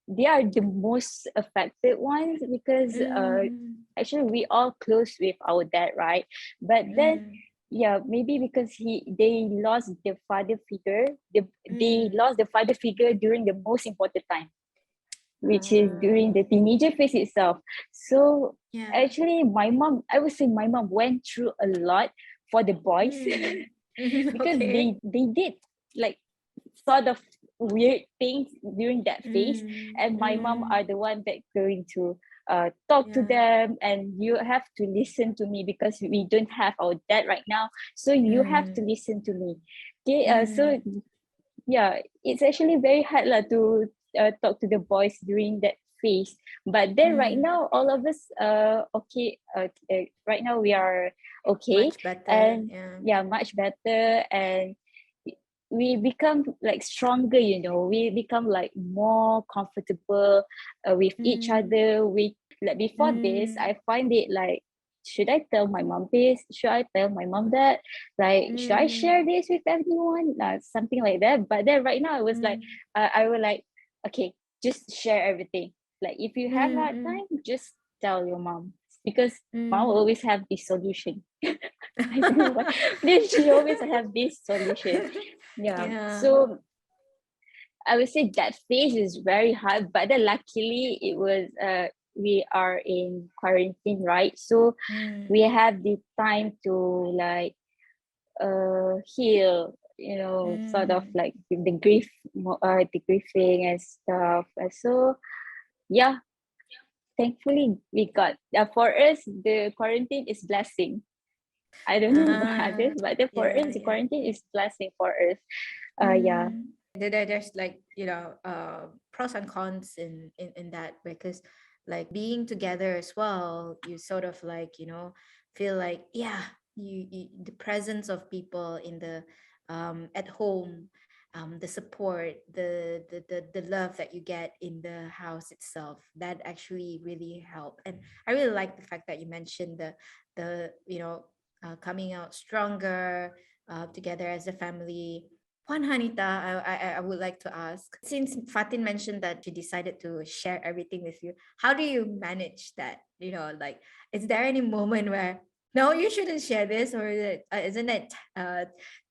they are the most affected ones because Mm, actually we all close with our dad, right? But then mm, yeah, maybe because they lost the father figure. They mm. lost the father figure during the most important time, which is during the Ah, teenager phase itself. So yeah. actually my mom, I would say my mom went through a lot for the boys Mm. because Okay. they did like sort of weird things during that phase, Mm, and my mom mm, are the one that going to talk to yeah. them, and you have to listen to me because we don't have our dad right now, so you have to Mm, listen to me. Okay, so mm, yeah, it's actually very hard to talk to the boys during that phase. But then right mm. now, all of us, okay, right now we are okay, Much better. and Yeah. yeah, much better, and we become like stronger. We become like more comfortable with each Mm, other. We like before this, mm, I find it like should I tell my mom this? Should I tell my mom that? Like, should I share this with everyone? Something like that. But then right now, it was like, I was like, okay, just share everything. Like, if you have hard time, just tell your mom, because mom will always have this solution. I don't know why. She always have this solution. Yeah. Yeah. So I would say that phase is very hard, but then luckily it was we are in quarantine, right? So we have the time to like heal, sort of like the the grieving and stuff. And so yeah, thankfully we got for us the quarantine is blessing. I don't know about others, but for us the quarantine is blessing for us. Yeah. There's like pros and cons in that, because like being together as well, you sort of like feel like the presence of people in the at home, the support, the love that you get in the house itself, that actually really help. And I really like the fact that you mentioned the coming out stronger together as a family. Puan Hanita, I would like to ask, since Fatin mentioned that she decided to share everything with you, how do you manage that? Like, is there any moment where, no, you shouldn't share this, or isn't it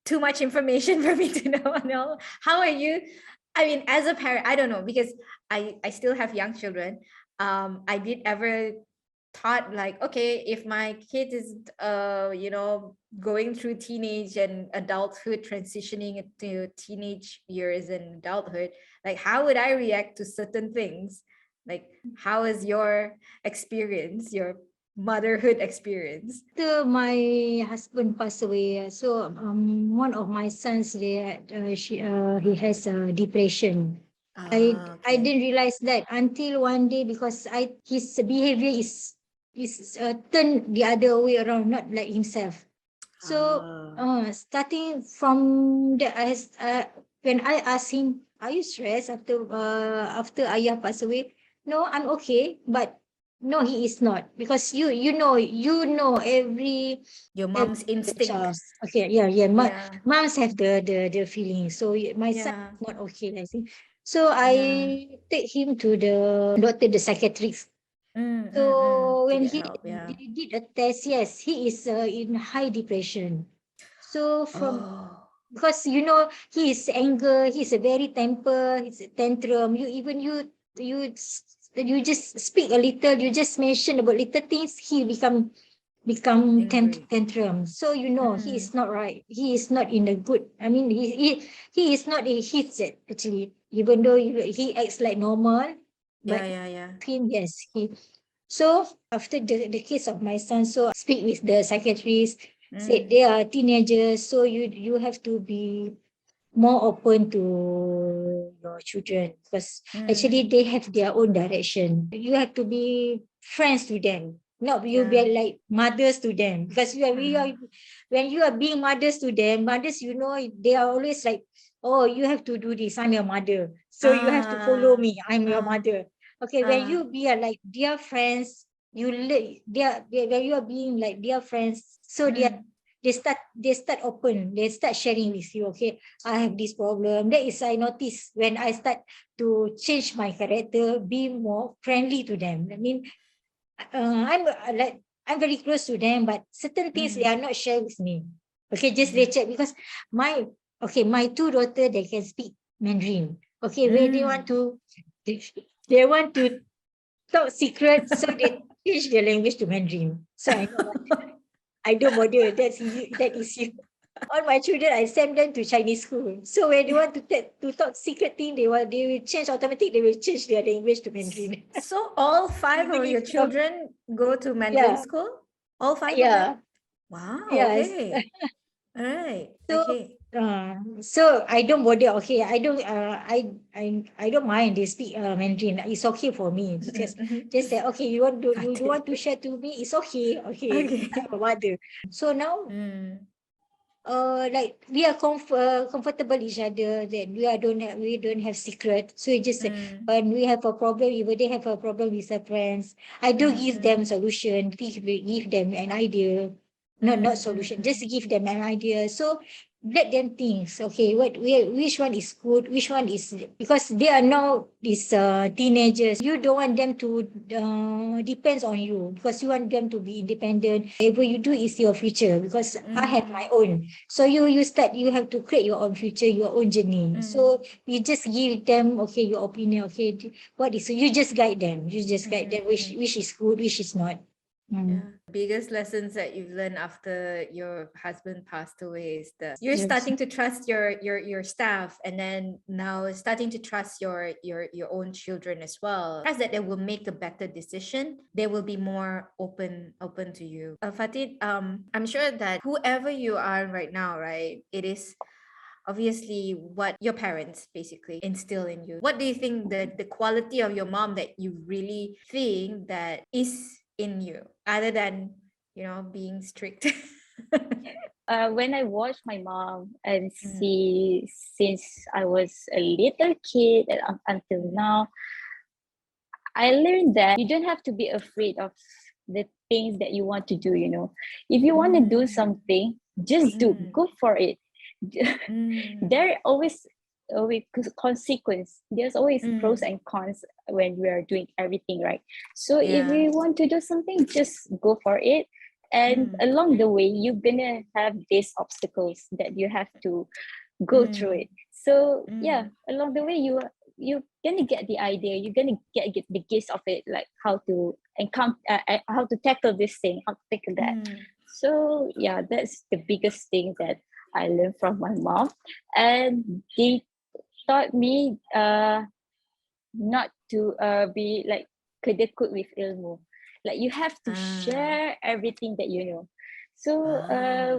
too much information for me to know? No, how are you? I mean, as a parent, I don't know, because I still have young children. I did ever thought like, okay, if my kid is going through teenage and adulthood, transitioning into teenage years and adulthood, like how would I react to certain things? Like, how is your experience, your motherhood experience? After my husband passed away, so one of my sons, he has depression. I didn't realize that until one day, because his behavior is turned the other way around, not like himself. So starting from when I asked him, "Are you stressed after Ayah passed away?" No, I'm okay, but no, he is not, because you know every Your mom's instinct. child. Okay, moms have the feeling. So my son is not okay, I think. So I take him to the doctor, the psychiatrist. So when they did a test, yes, he is in high depression. So because he is anger, he's a very temper, he's a tantrum. You just speak a little, you just mention about little things, he become tantrum. So he is not right. He is not in a good. I mean, he is not in his set actually. Even though he acts like normal, but him, yes, he. So after the case of my son, so I speak with the psychiatrist. Said they are teenagers, so you have to be more open to your children, because actually they have their own direction. You have to be friends to them, not you be like mothers to them, because we are when you are being mothers to them, mothers, they are always like, oh, you have to do this, I'm your mother, so you have to follow me, I'm your mother. Okay, when you be like dear friends, when you are being like dear friends, so they start open, they start sharing with you. Okay, I have this problem. That is, I notice when I start to change my character, be more friendly to them. I mean, I'm very close to them, but certain things they are not share with me. Okay, just they check, because my two daughter, they can speak Mandarin. Okay, where they want to talk secret, so they change their language to Mandarin. So I know I don't bother. That is you. All my children, I send them to Chinese school. So when they want to talk secret thing, they will change automatically. They will change their language to Mandarin. So all 5 of your children go to Mandarin school? All 5 of them? Wow, Yes. okay. All right. So, Okay. so I don't bother. Okay, I don't mind they speak Mandarin. It's okay for me. Just say, okay, you want to share to me? It's okay. Okay, Okay. I'm a mother. So now, like we are comfortable each other, that we don't have secret. So it just when we have a problem, if they have a problem with their friends, I do give them solution, give them an idea, not solution, just give them an idea. So let them think, okay, which one is good, which one is, because they are now these teenagers. You don't want them to depends on you, because you want them to be independent. Whatever you do is your future, because I have my own. So you have to create your own future, your own journey. So you just give them, okay, your opinion, okay, what is, you just guide them, which is good, which is not. Yeah. Biggest lessons that you've learned after your husband passed away is that you're Yes. starting to trust your staff, and then now starting to trust your own children as well. Trust that they will make a better decision. They will be more open to you. Fatin, I'm sure that whoever you are right now, right, it is obviously what your parents basically instill in you. What do you think the quality of your mom that you really think that is in you, other than being strict? When I watched my mom and see, since I was a little kid and until now, I learned that you don't have to be afraid of the things that you want to do. If you want to do something, just do, go for it. There are always with consequence. There's always pros and cons when we are doing everything, right? So if Yeah. you want to do something, just go for it. And along the way, you're gonna have these obstacles that you have to go through it. So yeah, along the way, you're gonna get the idea. You're gonna get the gist of it, like how to how to tackle this thing, how to tackle that. So yeah, that's the biggest thing that I learned from my mom, and they taught me not to be like kedekut with ilmu. Like you have to share everything that you know. So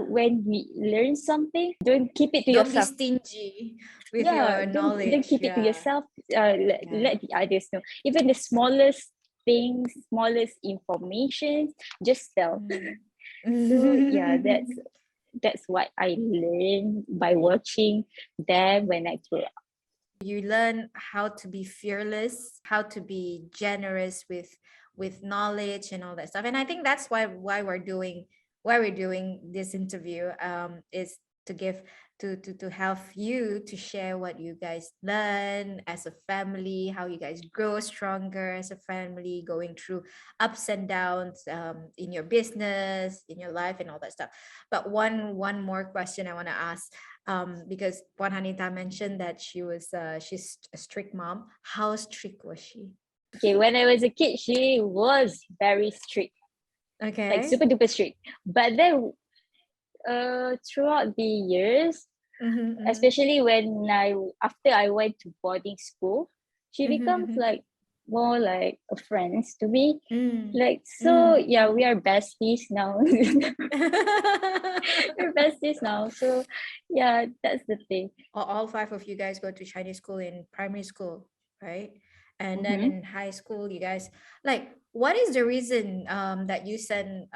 when we learn something, don't keep it to Don't be yourself. stingy with Yeah, your don't knowledge. keep it to yourself. Let the others know. Even the smallest things, smallest information, just tell. So yeah, that's what I learned by watching them when I grew up. You learn how to be fearless, how to be generous with knowledge and all that stuff. And I think that's why we're doing this interview, is to give to help you to share what you guys learn as a family, how you guys grow stronger as a family, going through ups and downs, in your business, in your life, and all that stuff. But one more question I want to ask, because Puan Hanita mentioned that she's a strict mom. How strict was she? Okay, when I was a kid, she was very strict, like Okay. super duper strict. But then, throughout the years, especially when after I went to boarding school, she becomes like more like a friend to me. Like, so yeah, we are besties now. We're besties now. So yeah, that's the thing. All five of you guys go to Chinese school in primary school, right? And then in high school, you guys, like, what is the reason that you send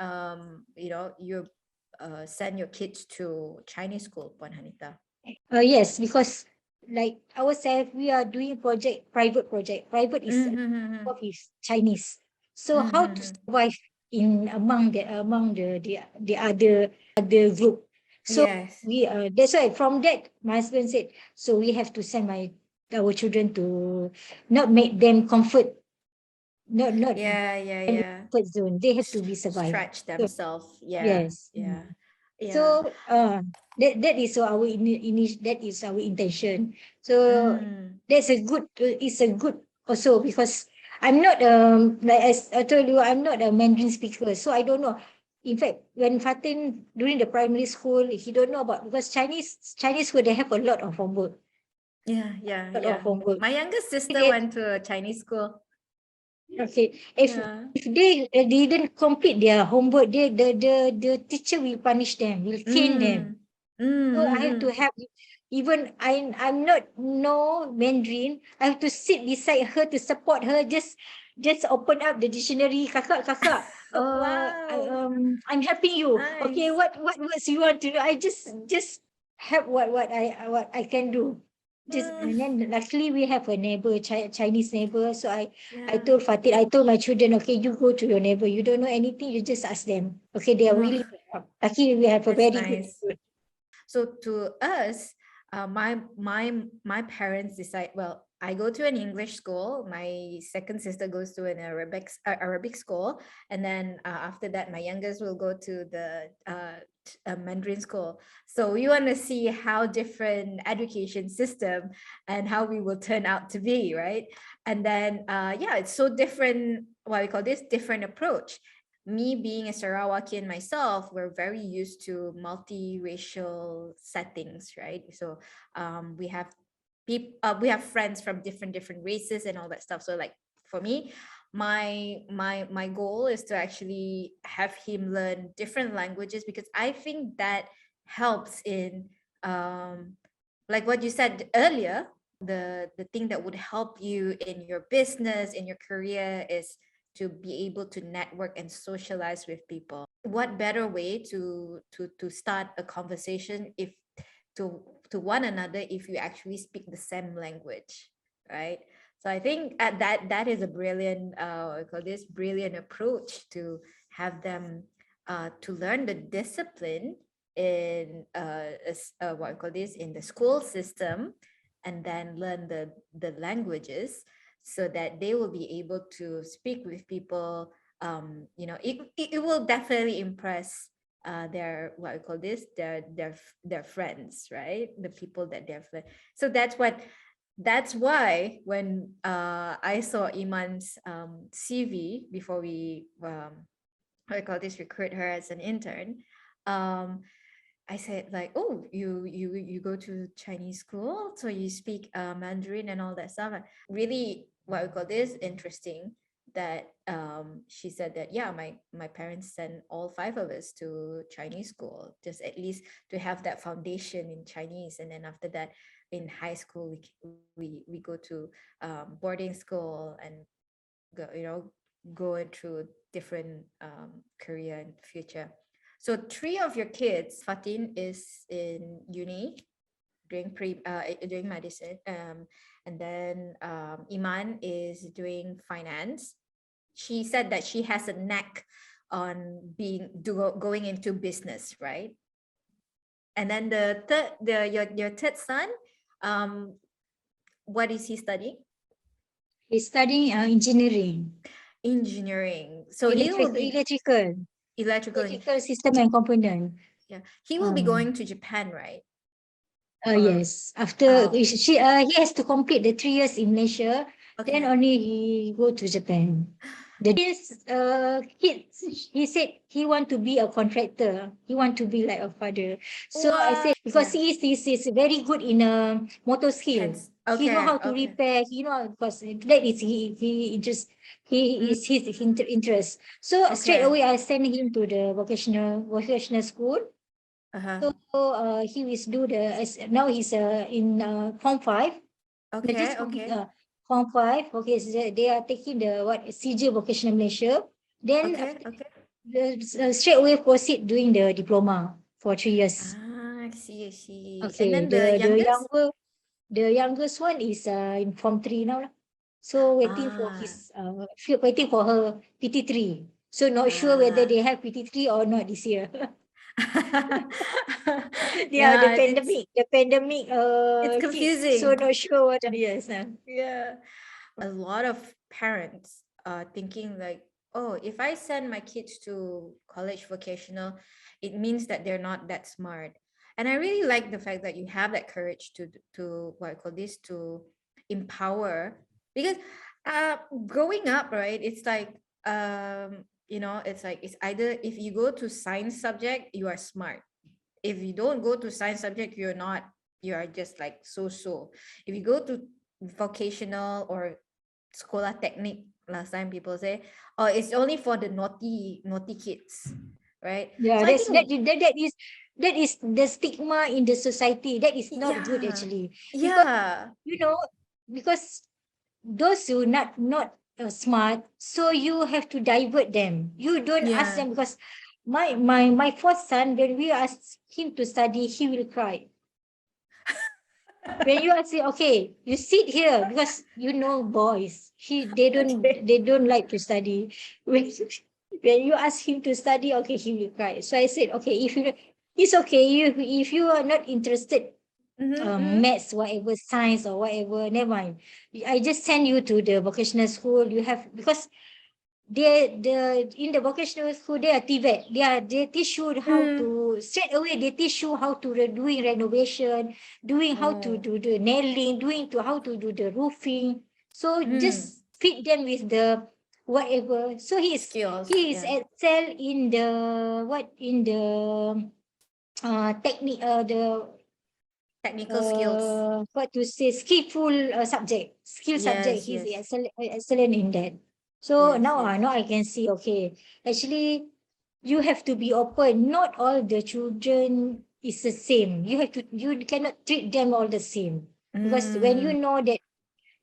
you send your kids to Chinese school, Puan Hanita? Yes, because like ourselves, we are doing private project. Private is what is Chinese. So how to survive in among the other group. So Yes. we that's why from that my husband said, so we have to send our children to not make them not Yeah. comfort zone. They have to be survived. Stretch So, themselves. Yeah. yes. Yeah. So that is that is our intention. So that's a good it's a good also, because I'm not like as I told you, I'm not a Mandarin speaker, so I don't know. In fact, when Fatin during the primary school, he don't know about, because Chinese school, they have a lot of homework. Lot of homework. My youngest sister They- went to a Chinese school. Okay, if Yeah. they didn't complete their homework, the teacher will punish them, will cane them. So I have to help. Even I'm not know Mandarin, I have to sit beside her to support her. Just open up the dictionary, kakak. Wow. I'm helping you. Okay, Nice. what words you want to do? I just help what I can do. And then luckily we have a neighbor, Chinese neighbor. So I Yeah. told Fatin, I told my children, okay, you go to your neighbor. You don't know anything, you just ask them. Okay, they are Oh, willing to help. Luckily we have a that's very good nice. neighbor. So to us, my parents decide. Well, I go to an English school. My second sister goes to an Arabic school, and then after that, my youngest will go to the Mandarin school. So we want to see how different education system and how we will turn out to be, right? And then yeah, it's so different. What we call this different approach. Me being a Sarawakian myself, we're very used to multiracial settings, right? So we have we have friends from different races and all that stuff. So like for me, my goal is to actually have him learn different languages, because I think that helps in like what you said earlier, the thing that would help you in your business, in your career, is to be able to network and socialize with people. What better way to start a conversation if to one another if you actually speak the same language, right? So I think that is a brilliant I call this brilliant approach to have them to learn the discipline in what I call this in the school system, and then learn the languages, so that they will be able to speak with people. It will definitely impress their what I call this their friends, right? The people that they're so that's why when I saw Iman's CV before we what I call this recruit her as an intern. I said like, oh, you go to Chinese school, so you speak Mandarin and all that stuff. Really, what we call this interesting that she said that yeah, my parents sent all five of us to Chinese school, just at least to have that foundation in Chinese, and then after that, in high school we go to boarding school and go going through different career in the future. So three of your kids, Fatin is in uni doing medicine, and then Iman is doing finance. She said that she has a knack on going into business, right? And then your third son, um, what is he studying? He's studying engineering, Engineering. So he will be electrical. electrical system and component. Yeah, he will be Um, going to Japan, right? Or yes. After oh, he has to complete the 3 years in Malaysia, then okay. only he go to Japan. The kids, he said he want to be a contractor. He want to be like a father. So I Wow. said because Yeah. he is very good in motor skill. Hence. He know Okay. how to Okay. repair. He know because that is he just he Mm, is his interest. So straight okay. away I send him to the vocational school. Uh-huh. So he is do now he's in Form 5. Okay. Just complete Okay. Form 5. Okay, so they are taking the CJ Vocational Malaysia. Then Okay. after Okay. straight away proceed doing the diploma for 3 years. Ah, I see. I see. And Okay, then the youngest? the youngest one is in Form 3 now lah. So Ah. waiting for her PT3. So not sure whether Ah. they have PT3 or not this year. Yeah, Yeah, the pandemic it's hit, so confusing. not sure what yes. Yeah. A lot of parents are thinking like, oh, if I send my kids to college vocational, it means that they're not that smart. And I really like the fact that you have that courage to what I call this to empower, because growing up, right, it's like it's like it's either if you go to science subject, you are smart. If you don't go to science subject, you're not, you are just like so. If you go to vocational or sekolah teknik, last time people say, oh, it's only for the naughty kids, right? Yeah, So I that's think that is that is the stigma in the society. That is not good Yeah. actually, because Yeah. you know, because those who not smart, so you have to divert them. You don't ask Yeah. them, because my fourth son, when we ask him to study, he will cry. When you ask him, okay, you sit here, because boys, Okay. they don't like to study. When you ask him to study, okay, he will cry. So I said, okay, it's okay, if you are not interested, Mm-hmm, mm-hmm. maths, whatever, science or whatever, never mind. I just send you to the vocational school. You have, because the in the vocational school, they are TVET. They teach you how Mm. to straight away. They teach you how to doing renovation, doing how to Oh. do the nailing, doing to how to do the roofing. So Mm. just feed them with the whatever. So Skills. he is Yeah. excel in the technique, the Technical skills. what to say, skillful skill subject. Yes, He's yes. excellent in that. So Yes, now, yes. now I can see, okay, actually, you have to be open. Not all the children is the same. You cannot treat them all the same, because when you Mm. know that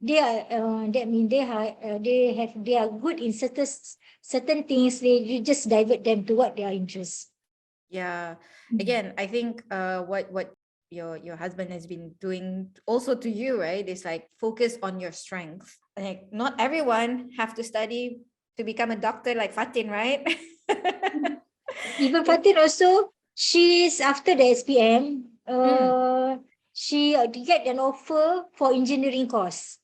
they are, that mean they are good in certain things, you just divert them to what they are interested. Yeah. Mm. Again, I think what your husband has been doing also to you, right? Is like focus on your strength. Like not everyone have to study to become a doctor like Fatin, right? Even Fatin also, she's after the SPM, Mm. she get an offer for engineering course.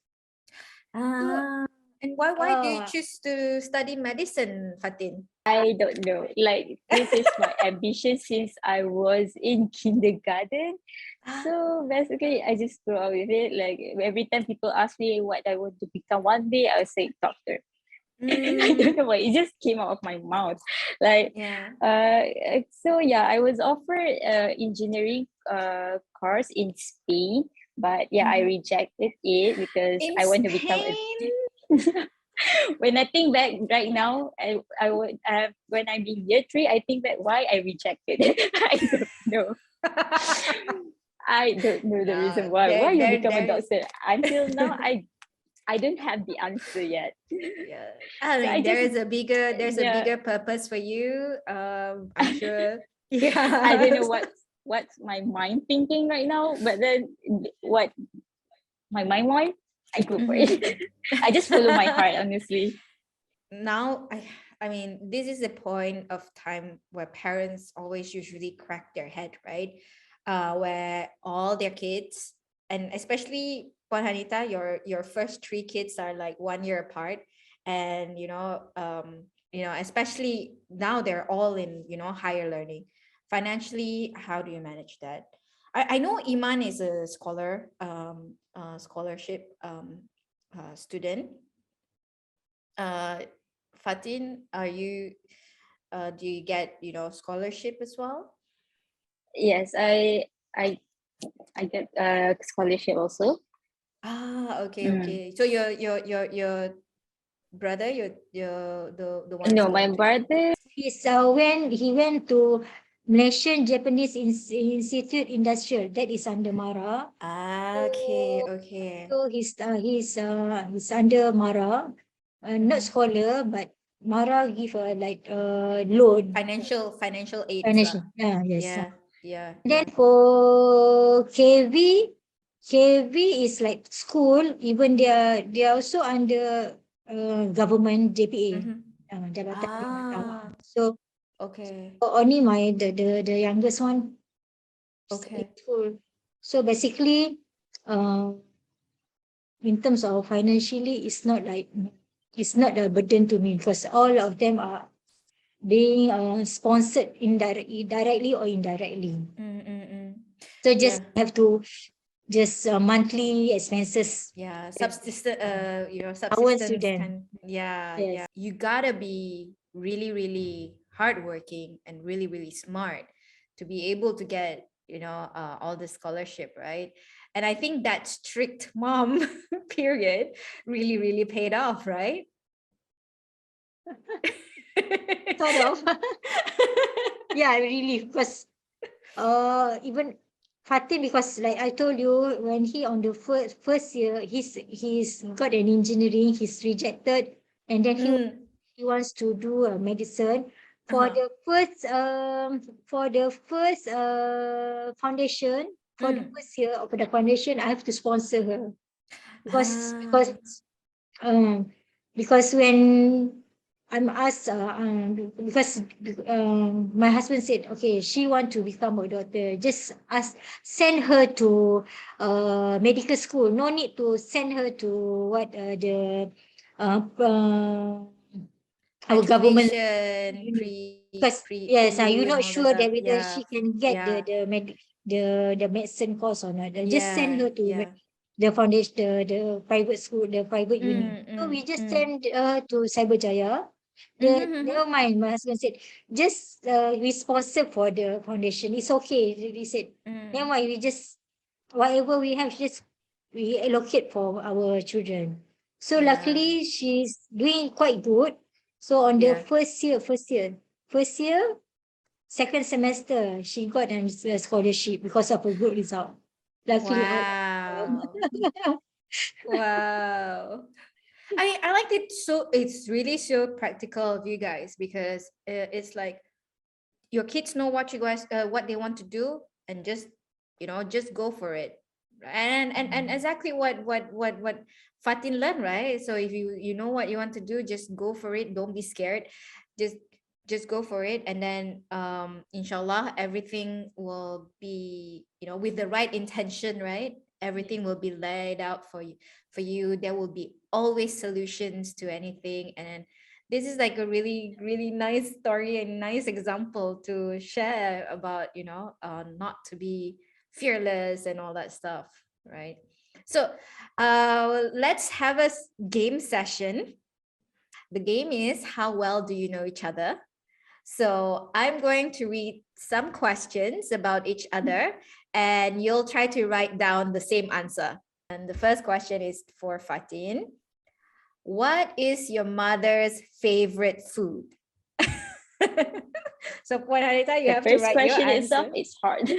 So, Ah, and why do you uh, choose to study medicine, Fatin? I don't know. Like this is my ambition since I was in kindergarten. Ah, So basically, I just grew up with it. Like every time people ask me what I want to become one day, I'll say doctor. I don't mm, know why, it just came out of my mouth. Like, yeah. so yeah, I was offered engineering course in Spain, but yeah, I Mhm. rejected it because In I want to become a. Spain. When I think back right now, I would when I'm in year three, I think back why I rejected it. I don't know. I don't know the reason No, why. Why you become a there is. doctor? Until now, I don't have the answer yet. Yeah, I So I mean, just there's a yeah, bigger purpose for you. I'm sure. I don't Yeah. know what's my mind thinking right now, but then what my mind wants, I go for it. Mhm. I just follow my heart, honestly. Now, I mean, this is the point of time where parents always usually crack their head, right? Where all their kids, and especially Puan Hanita, your first three kids are like 1 year apart, and especially now they're all in higher learning. Financially, how do you manage that? I know Iman is a scholarship student. uh Fatin, do you get scholarship as well? Yes, I I get a scholarship also. Ah, okay, Mm. okay. So your brother, the one who's No, my going to brother. when he went to Malaysian Japanese Institute Industrial, that is under Mara. ah, okay, So, okay. he's under Mara, not Mhm. scholar, but Mara give loan, Financial aids lah. financial. Yeah, yes. Yeah, yeah, Then yeah. for KV is like school. Even they are also under government JPA, Mm-hmm. Jabatan Ah, Perkhidmatan. So okay, only the youngest one in okay. school. So basically, uh, in terms of financially, it's not a burden to me, because all of them are being sponsored directly or indirectly. Mm-mm-mm. So Yeah. just have to just monthly expenses. Yeah, Uh, allowance to subsistence them. kind. Yeah, Yes. yeah. You gotta be really, really hardworking and really, really smart to be able to get all the scholarship, right? And I think that strict mom period really, really paid off, right? Sort of. Yeah, really, because even Fatin, because like I told you, when he on the first year, he's got an engineering, he's rejected, and then he wants to do a medicine. For the first foundation, for the first year of the foundation, I have to sponsor her because because um because when I'm asked because my husband said, okay, she want to become a doctor, just send her to medical school, no need to send her to what the our government, because yes, you're not sure that whether she can get the medicine course or not. Just send her to the foundation, the private school, the private uni. So we just send her to Cyberjaya. Never mind, my husband said, just we sponsor for the foundation, it's okay. He said, never mind, we just whatever we have, just we allocate for our children. So luckily she's doing quite good. So on the first year, second semester, she got a scholarship because of a good result. Luckily, Wow. I like it. So it's really so practical of you guys, because it's like your kids know what you guys what they want to do, and just just go for it. And exactly what Fatin learned, right? So if you know what you want to do, just go for it. Don't be scared. Just just go for it, and then inshallah everything will be, with the right intention, right? Everything will be laid out for you. There will be always solutions to anything. And this is like a really really nice story and nice example to share about, not to be fearless and all that stuff, right? So let's have a game session. The game is, how well do you know each other? So I'm going to read some questions about each other, and you'll try to write down the same answer. And the first question is for Fatin. What is your mother's favorite food? So Puan Hanita, you The have to first write your question answer. itself is hard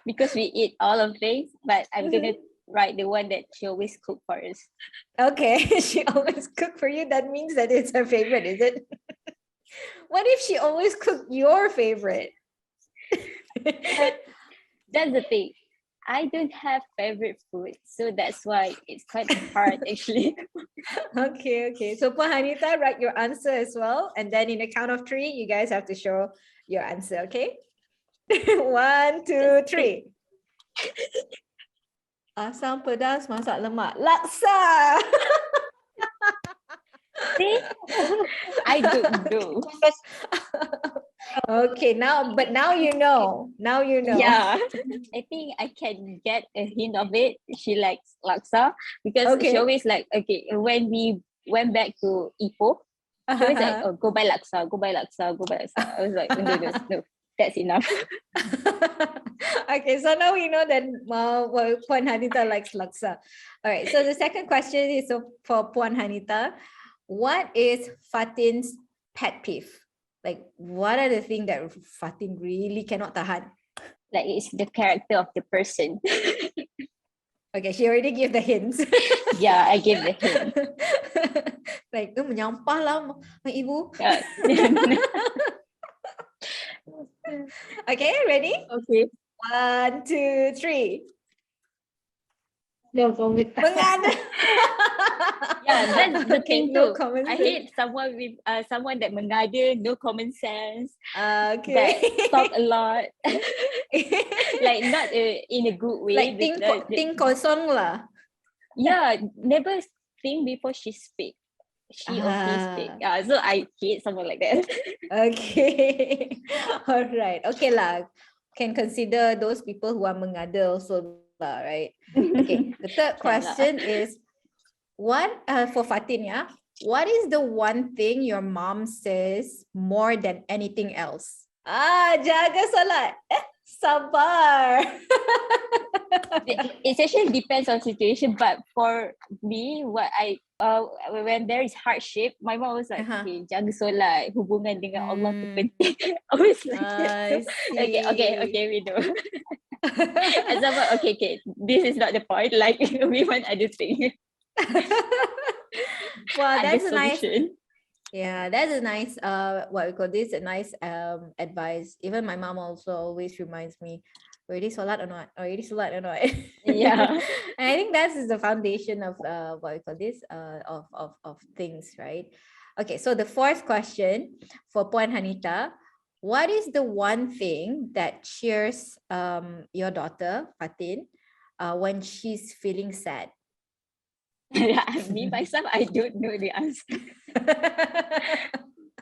because we eat all of things, but I'm gonna write the one that she always cook for us. Okay, she always cook for you. That means that it's her favorite, is it? What if she always cook your favorite? That's the thing. I don't have favorite food, so that's why it's quite hard actually. Okay. So Puan Hanita, write your answer as well. And then in the count of 3, you guys have to show your answer, okay? 1, 2, 3. Asam pedas masak lemak. Laksa! See? I don't know. Okay, now you know. Now you know. Yeah, I think I can get a hint of it. She likes laksa because Okay. she always like, okay, when we went back to Ipoh, she always like, oh, go buy laksa, go buy laksa, go buy laksa. I was like, no, that's enough. Okay, so now we know that Puan Hanita likes laksa. All right, so the second question is for Puan Hanita. What is Fatin's pet peeve? Like, what are the things that Fatin really cannot tahan? Like, it's the character of the person. Okay, she already gave the hints. Yeah, I gave the hint. Like, menyampah lah, ibu. Yeah. Okay, ready? Okay. 1, 2, 3. No comment. Mengada. Yeah, that's the Okay, thing no too. comments. I hate someone with someone that mengada, no common sense, Okay. that talk a lot. Like not in a good way. Like think kosong lah. Yeah, never think before she speak. She or he speak. Yeah, so I hate someone like that. Okay. All right. Okay lah. Can consider those people who are mengada also lah, right? Okay. The third question is, for Fatin, yeah? What is the one thing your mom says more than anything else? Jaga solat. Sabar. It actually depends on situation, but for me, when there is hardship, my mom was like, okay, jaga solat, hubungan dengan Allah tu penting. I was like that. I So, see. okay, we know. Example, okay, this is not the point. Like we want other thing, Well, other that's a nice. solution. Yeah, that's a nice what we call this, a nice advice. Even my mom also always reminds me, already solat or not? Already solat or not? Yeah. And I think that is the foundation of what we call this of things, right? Okay, so the fourth question for Puan Hanita, what is the one thing that cheers your daughter Fatin when she's feeling sad? Me myself, I don't know the answer.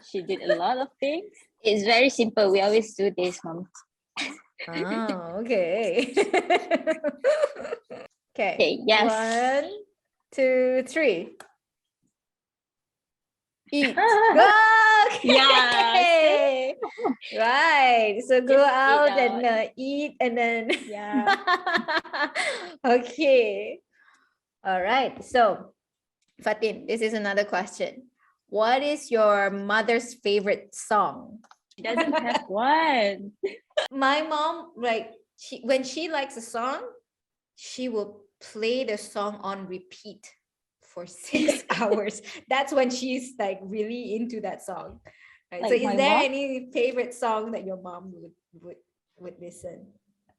She did a lot of things. It's very simple. We always do this, mom. Oh, okay. Okay. Okay, yes. 1, 2, 3. Eat. Okay. Yes. Right. So go Just eat out and out. eat and then. Yeah. Okay. All right. So, Fatin, this is another question. What is your mother's favorite song? She doesn't have one. My mom, like, when she likes a song, she will play the song on repeat for 6 hours. That's when she's like really into that song. Right. So Like is my there mom? any favorite song that your mom would listen?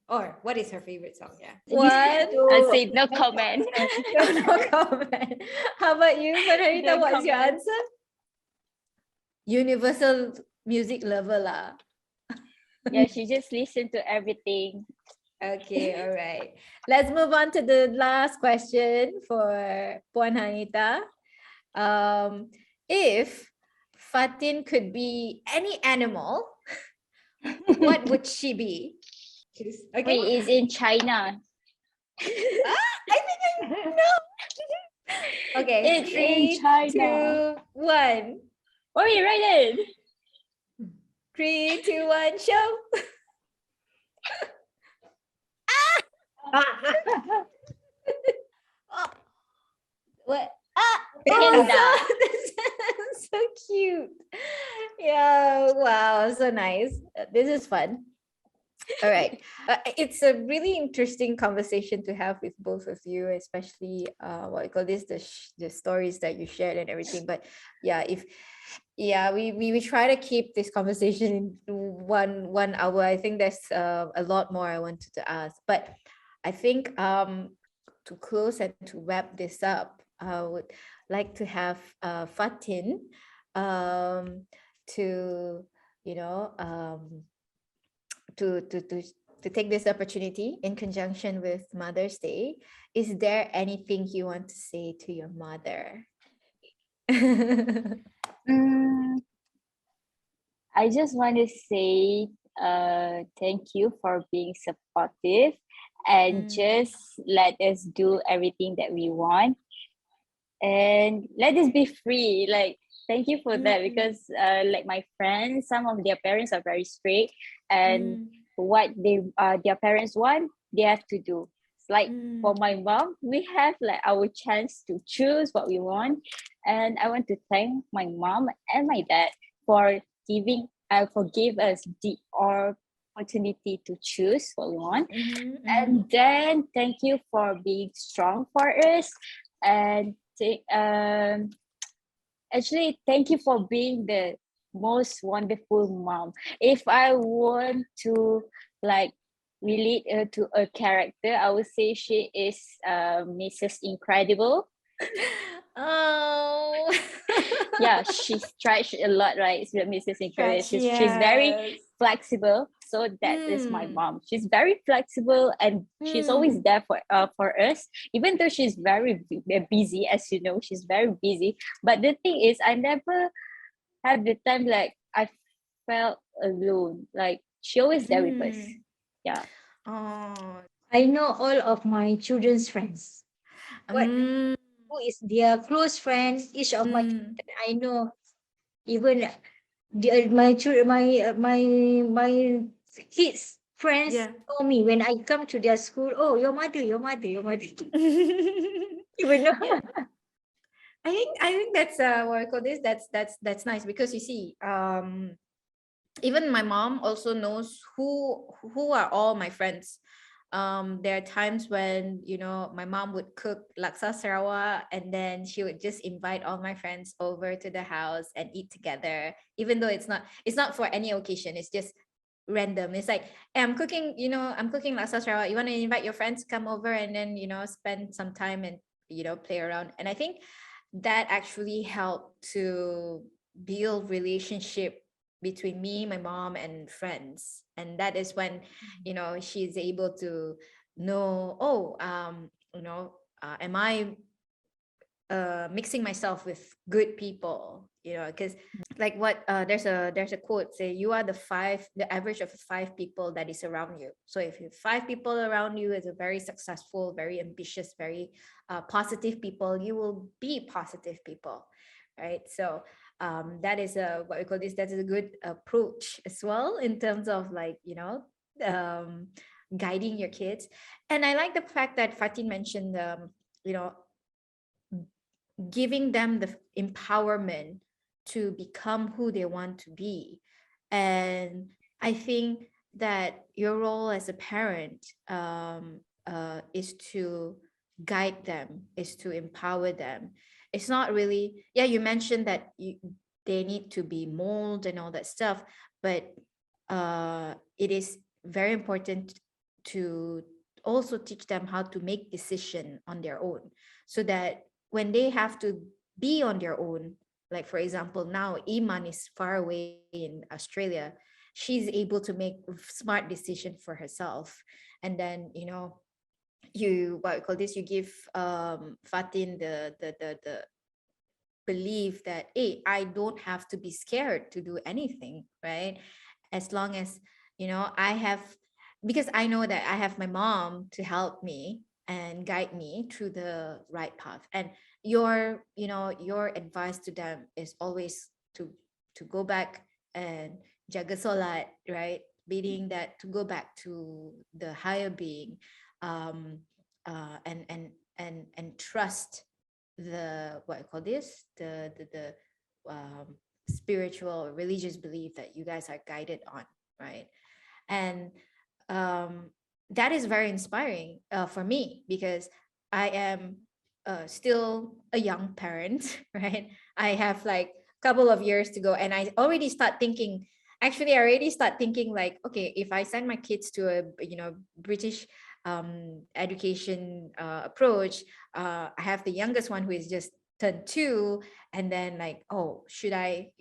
Or what is her favorite song? Yeah. I say no comment. No comment. How about you, Margarita? No What's your comment. answer? Universal music lover lah. Yeah, she just listened to everything. Okay, all right. Let's move on to the last question for Puan Hanita. If Fatin could be any animal, what would she be? Okay. Wait, it's in China. I think I know. Okay. It's in 3, China. 2, 1. Oh, you write it. 3, 2, 1, show. Oh, what? Panda. So cute. Yeah, wow, so nice. This is fun. All right. It's a really interesting conversation to have with both of you, especially what I call this, the stories that you shared and everything. But yeah, we try to keep this conversation in one hour. I think there's a lot more I wanted to ask, but I think to close and to wrap this up, I would like to have Fatin to to take this opportunity in conjunction with Mother's Day. Is there anything you want to say to your mother? I just want to say thank you for being supportive and just let us do everything that we want and let us be free. Like, thank you for that, because like my friends, some of their parents are very strict, and what their parents want, they have to do. It's like for my mom, we have like our chance to choose what we want, and I want to thank my mom and my dad for give us the opportunity to choose what we want. And then thank you for being strong for us, and actually thank you for being the most wonderful mom. If I want to like relate her to a character, I would say she is Mrs. Incredible. Oh. Yeah, she's tried a lot, right? It's Mrs. Incredible. She's very flexible. So that is my mom. She's very flexible, and she's always there for us, even though she's very busy. As you know, she's very busy. But the thing is, I never had the time like I felt alone. Like she always there with us. Yeah. Oh, I know all of my children's friends. Who is their close friends? Each of my children, I know. Even my children, my kids' friends Yeah. know me when I come to their school. Oh, your mother, your mother, your mother. Even though, Yeah. I think that's what I call this. That's nice, because you see, even my mom also knows who are all my friends. There are times when, my mom would cook laksa Sarawak, and then she would just invite all my friends over to the house and eat together, even though it's not for any occasion. It's just random. It's like, hey, I'm cooking laksa Sarawak. You want to invite your friends, come over, and then spend some time and play around. And I think that actually helped to build relationship between me, my mom, and friends. And that is when she's able to know, oh, am I mixing myself with good people, because like what there's a quote say, you are the average of 5 people that is around you. So if you 5 people around you is a very successful, very ambitious, very positive people, you will be positive people, right? So that is a what we call this, that is a good approach as well, in terms of like um, guiding your kids. And I like the fact that Fatin mentioned you know giving them the empowerment to become who they want to be. And I think that your role as a parent is to guide them, is to empower them. It's not really, yeah, you mentioned that they need to be molded and all that stuff, but it is very important to also teach them how to make decision on their own, so that when they have to be on their own, like for example, now Iman is far away in Australia, she's able to make smart decision for herself. And then you what we call this, you give Fatin the belief that, hey, I don't have to be scared to do anything, right? As long as I have, because I know that I have my mom to help me and guide me through the right path. And your advice to them is always to go back and jaga solat, right? Meaning that to go back to the higher being, um and trust the what I call this, the spiritual or religious belief that you guys are guided on, right? And um, that is very inspiring for me, because I am still a young parent, right? I have like a couple of years to go, and I already start thinking. Actually, I already start thinking like, okay, if I send my kids to a British education approach, I have the youngest one who is just turned 2, and then like, oh, should I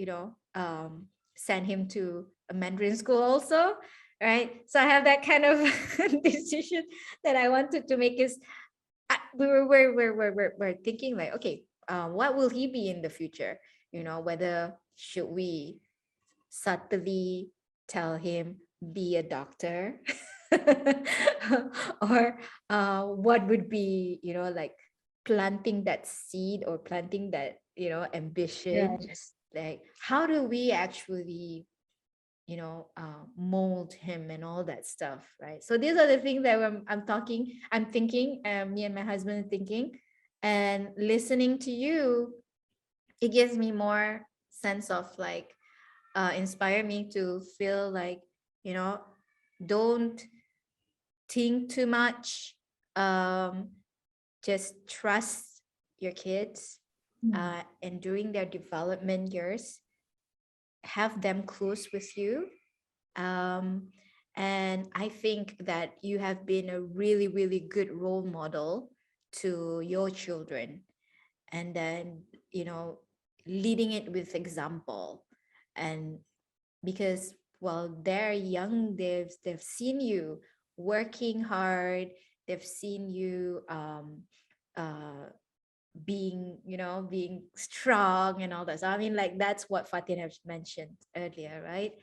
send him to a Mandarin school also, right? So I have that kind of decision that I wanted to make. Is we're thinking like, okay, what will he be in the future? Whether should we subtly tell him be a doctor, or what would be like planting that seed, or planting that ambition. yes. Like, how do we actually mold him and all that stuff, right? So these are the things that I'm thinking, me and my husband are thinking, and listening to you, it gives me more sense of like inspire me to feel like you know don't think too much, um just trust your kids, and during their development years, have them close with you. um, and I think that you have been a really, really good role model to your children. And then, leading it with example. And because while they're young, they've seen you working hard, they've seen you uh, being strong and all that. So I mean, like, that's what Fatin has mentioned earlier, right?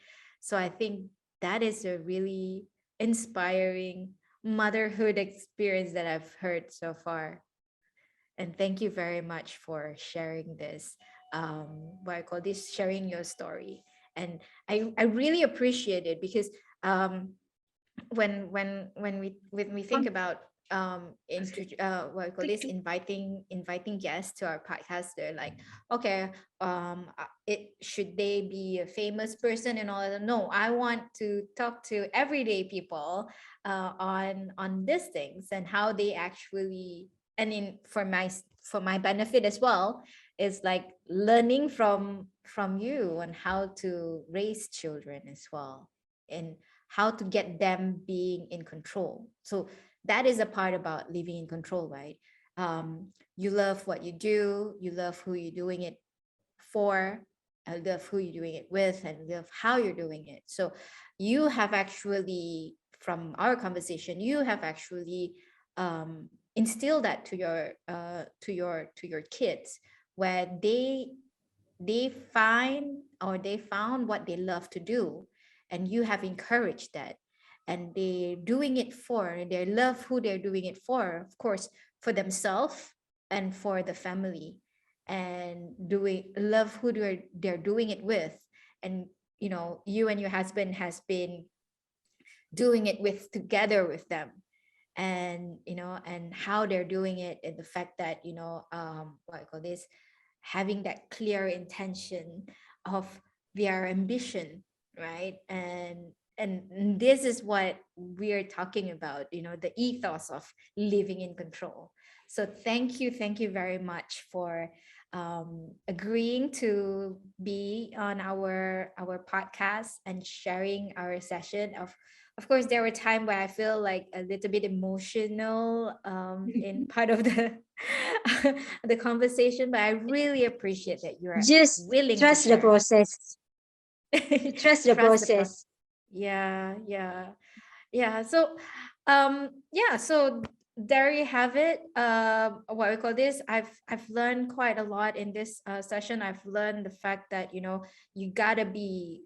So I think that is a really inspiring motherhood experience that I've heard so far. And thank you very much for sharing this, what I call this, sharing your story. And I really appreciate it, because when we think about what I call this, inviting guests to our podcast, they're like, okay, it should they be a famous person and all that? No, I want to talk to everyday people on these things and how they actually, and in for my benefit as well, is like learning from you on how to raise children as well, and how to get them being in control. So that is a part about living in control, right? You love what you do, you love who you're doing it for, love who you're doing it with, and love how you're doing it. So you have actually, from our conversation, you have actually instilled that to your kids, where they found what they love to do, and you have encouraged that, and they love who they're doing it for, of course, for themselves and for the family, and love who they're doing it with. And you and your husband has been doing it with together with them, and and how they're doing it, and the fact that what I call this, having that clear intention of their ambition, right? And this is what we're talking about, the ethos of living in control. So thank you very much for agreeing to be on our podcast and sharing our session. Of course, there were times where I feel like a little bit emotional in part of the the conversation, but I really appreciate that you are Just willing to trust the share. process. Trust the Trust the process. process. Yeah. So so there you have it. What we call this, I've learned quite a lot in this session. I've learned the fact that you gotta be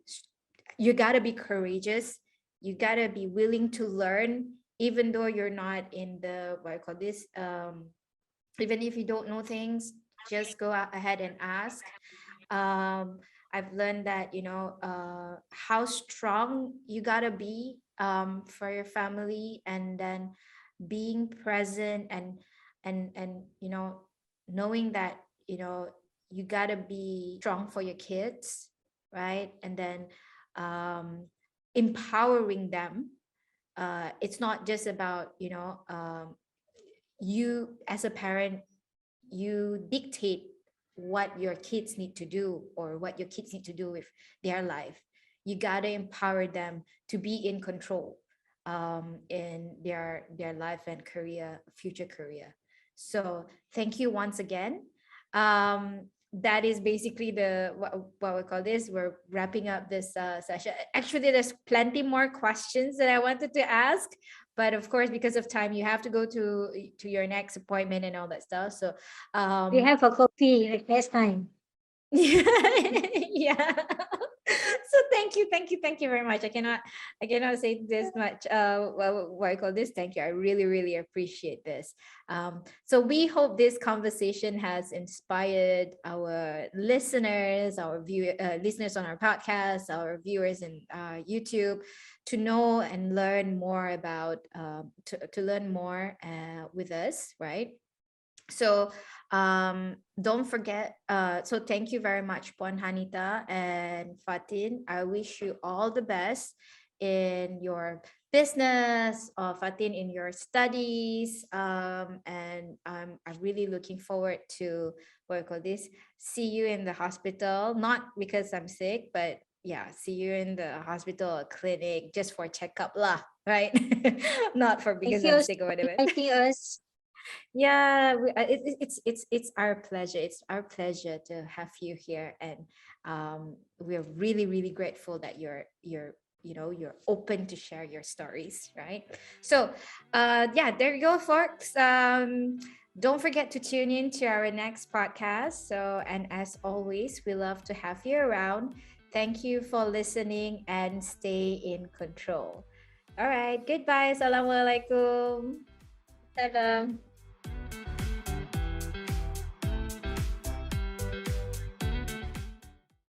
courageous, you gotta be willing to learn, even though you're not in the what I call this, even if you don't know things, just go out ahead and ask. I've learned that how strong you gotta be for your family, and then being present, and knowing that you gotta be strong for your kids, right? And then empowering them. It's not just about you as a parent, you dictate what your kids need to do, or what your kids need to do with their life. You got to empower them to be in control in their life and future career. So thank you once again. That is basically what we call this. We're wrapping up this session. Actually, there's plenty more questions that I wanted to ask, but of course, because of time, you have to go to your next appointment and all that stuff. So We have a coffee like next time. yeah. So thank you very much. I cannot say this much. What I call this, thank you, I really appreciate this. So we hope this conversation has inspired our listeners, listeners on our podcast, our viewers in YouTube, to know and learn more about to learn more with us, right? So don't forget, so thank you very much, Puan Hanita and Fatin. I wish you all the best in your business, Fatin in your studies, and I'm really looking forward to what I call this, see you in the hospital, not because I'm sick, but yeah, see you in the hospital or clinic just for checkup lah, right? Not for Thank because you I'm for sick or whatever. inviting us. Yeah, it's our pleasure. It's our pleasure to have you here, and we're really grateful that you're open to share your stories, right? So, yeah, there you go, folks. Don't forget to tune in to our next podcast. So, and as always, we love to have you around. Thank you for listening, and stay in control. All right, goodbye. Assalamualaikum. Salam.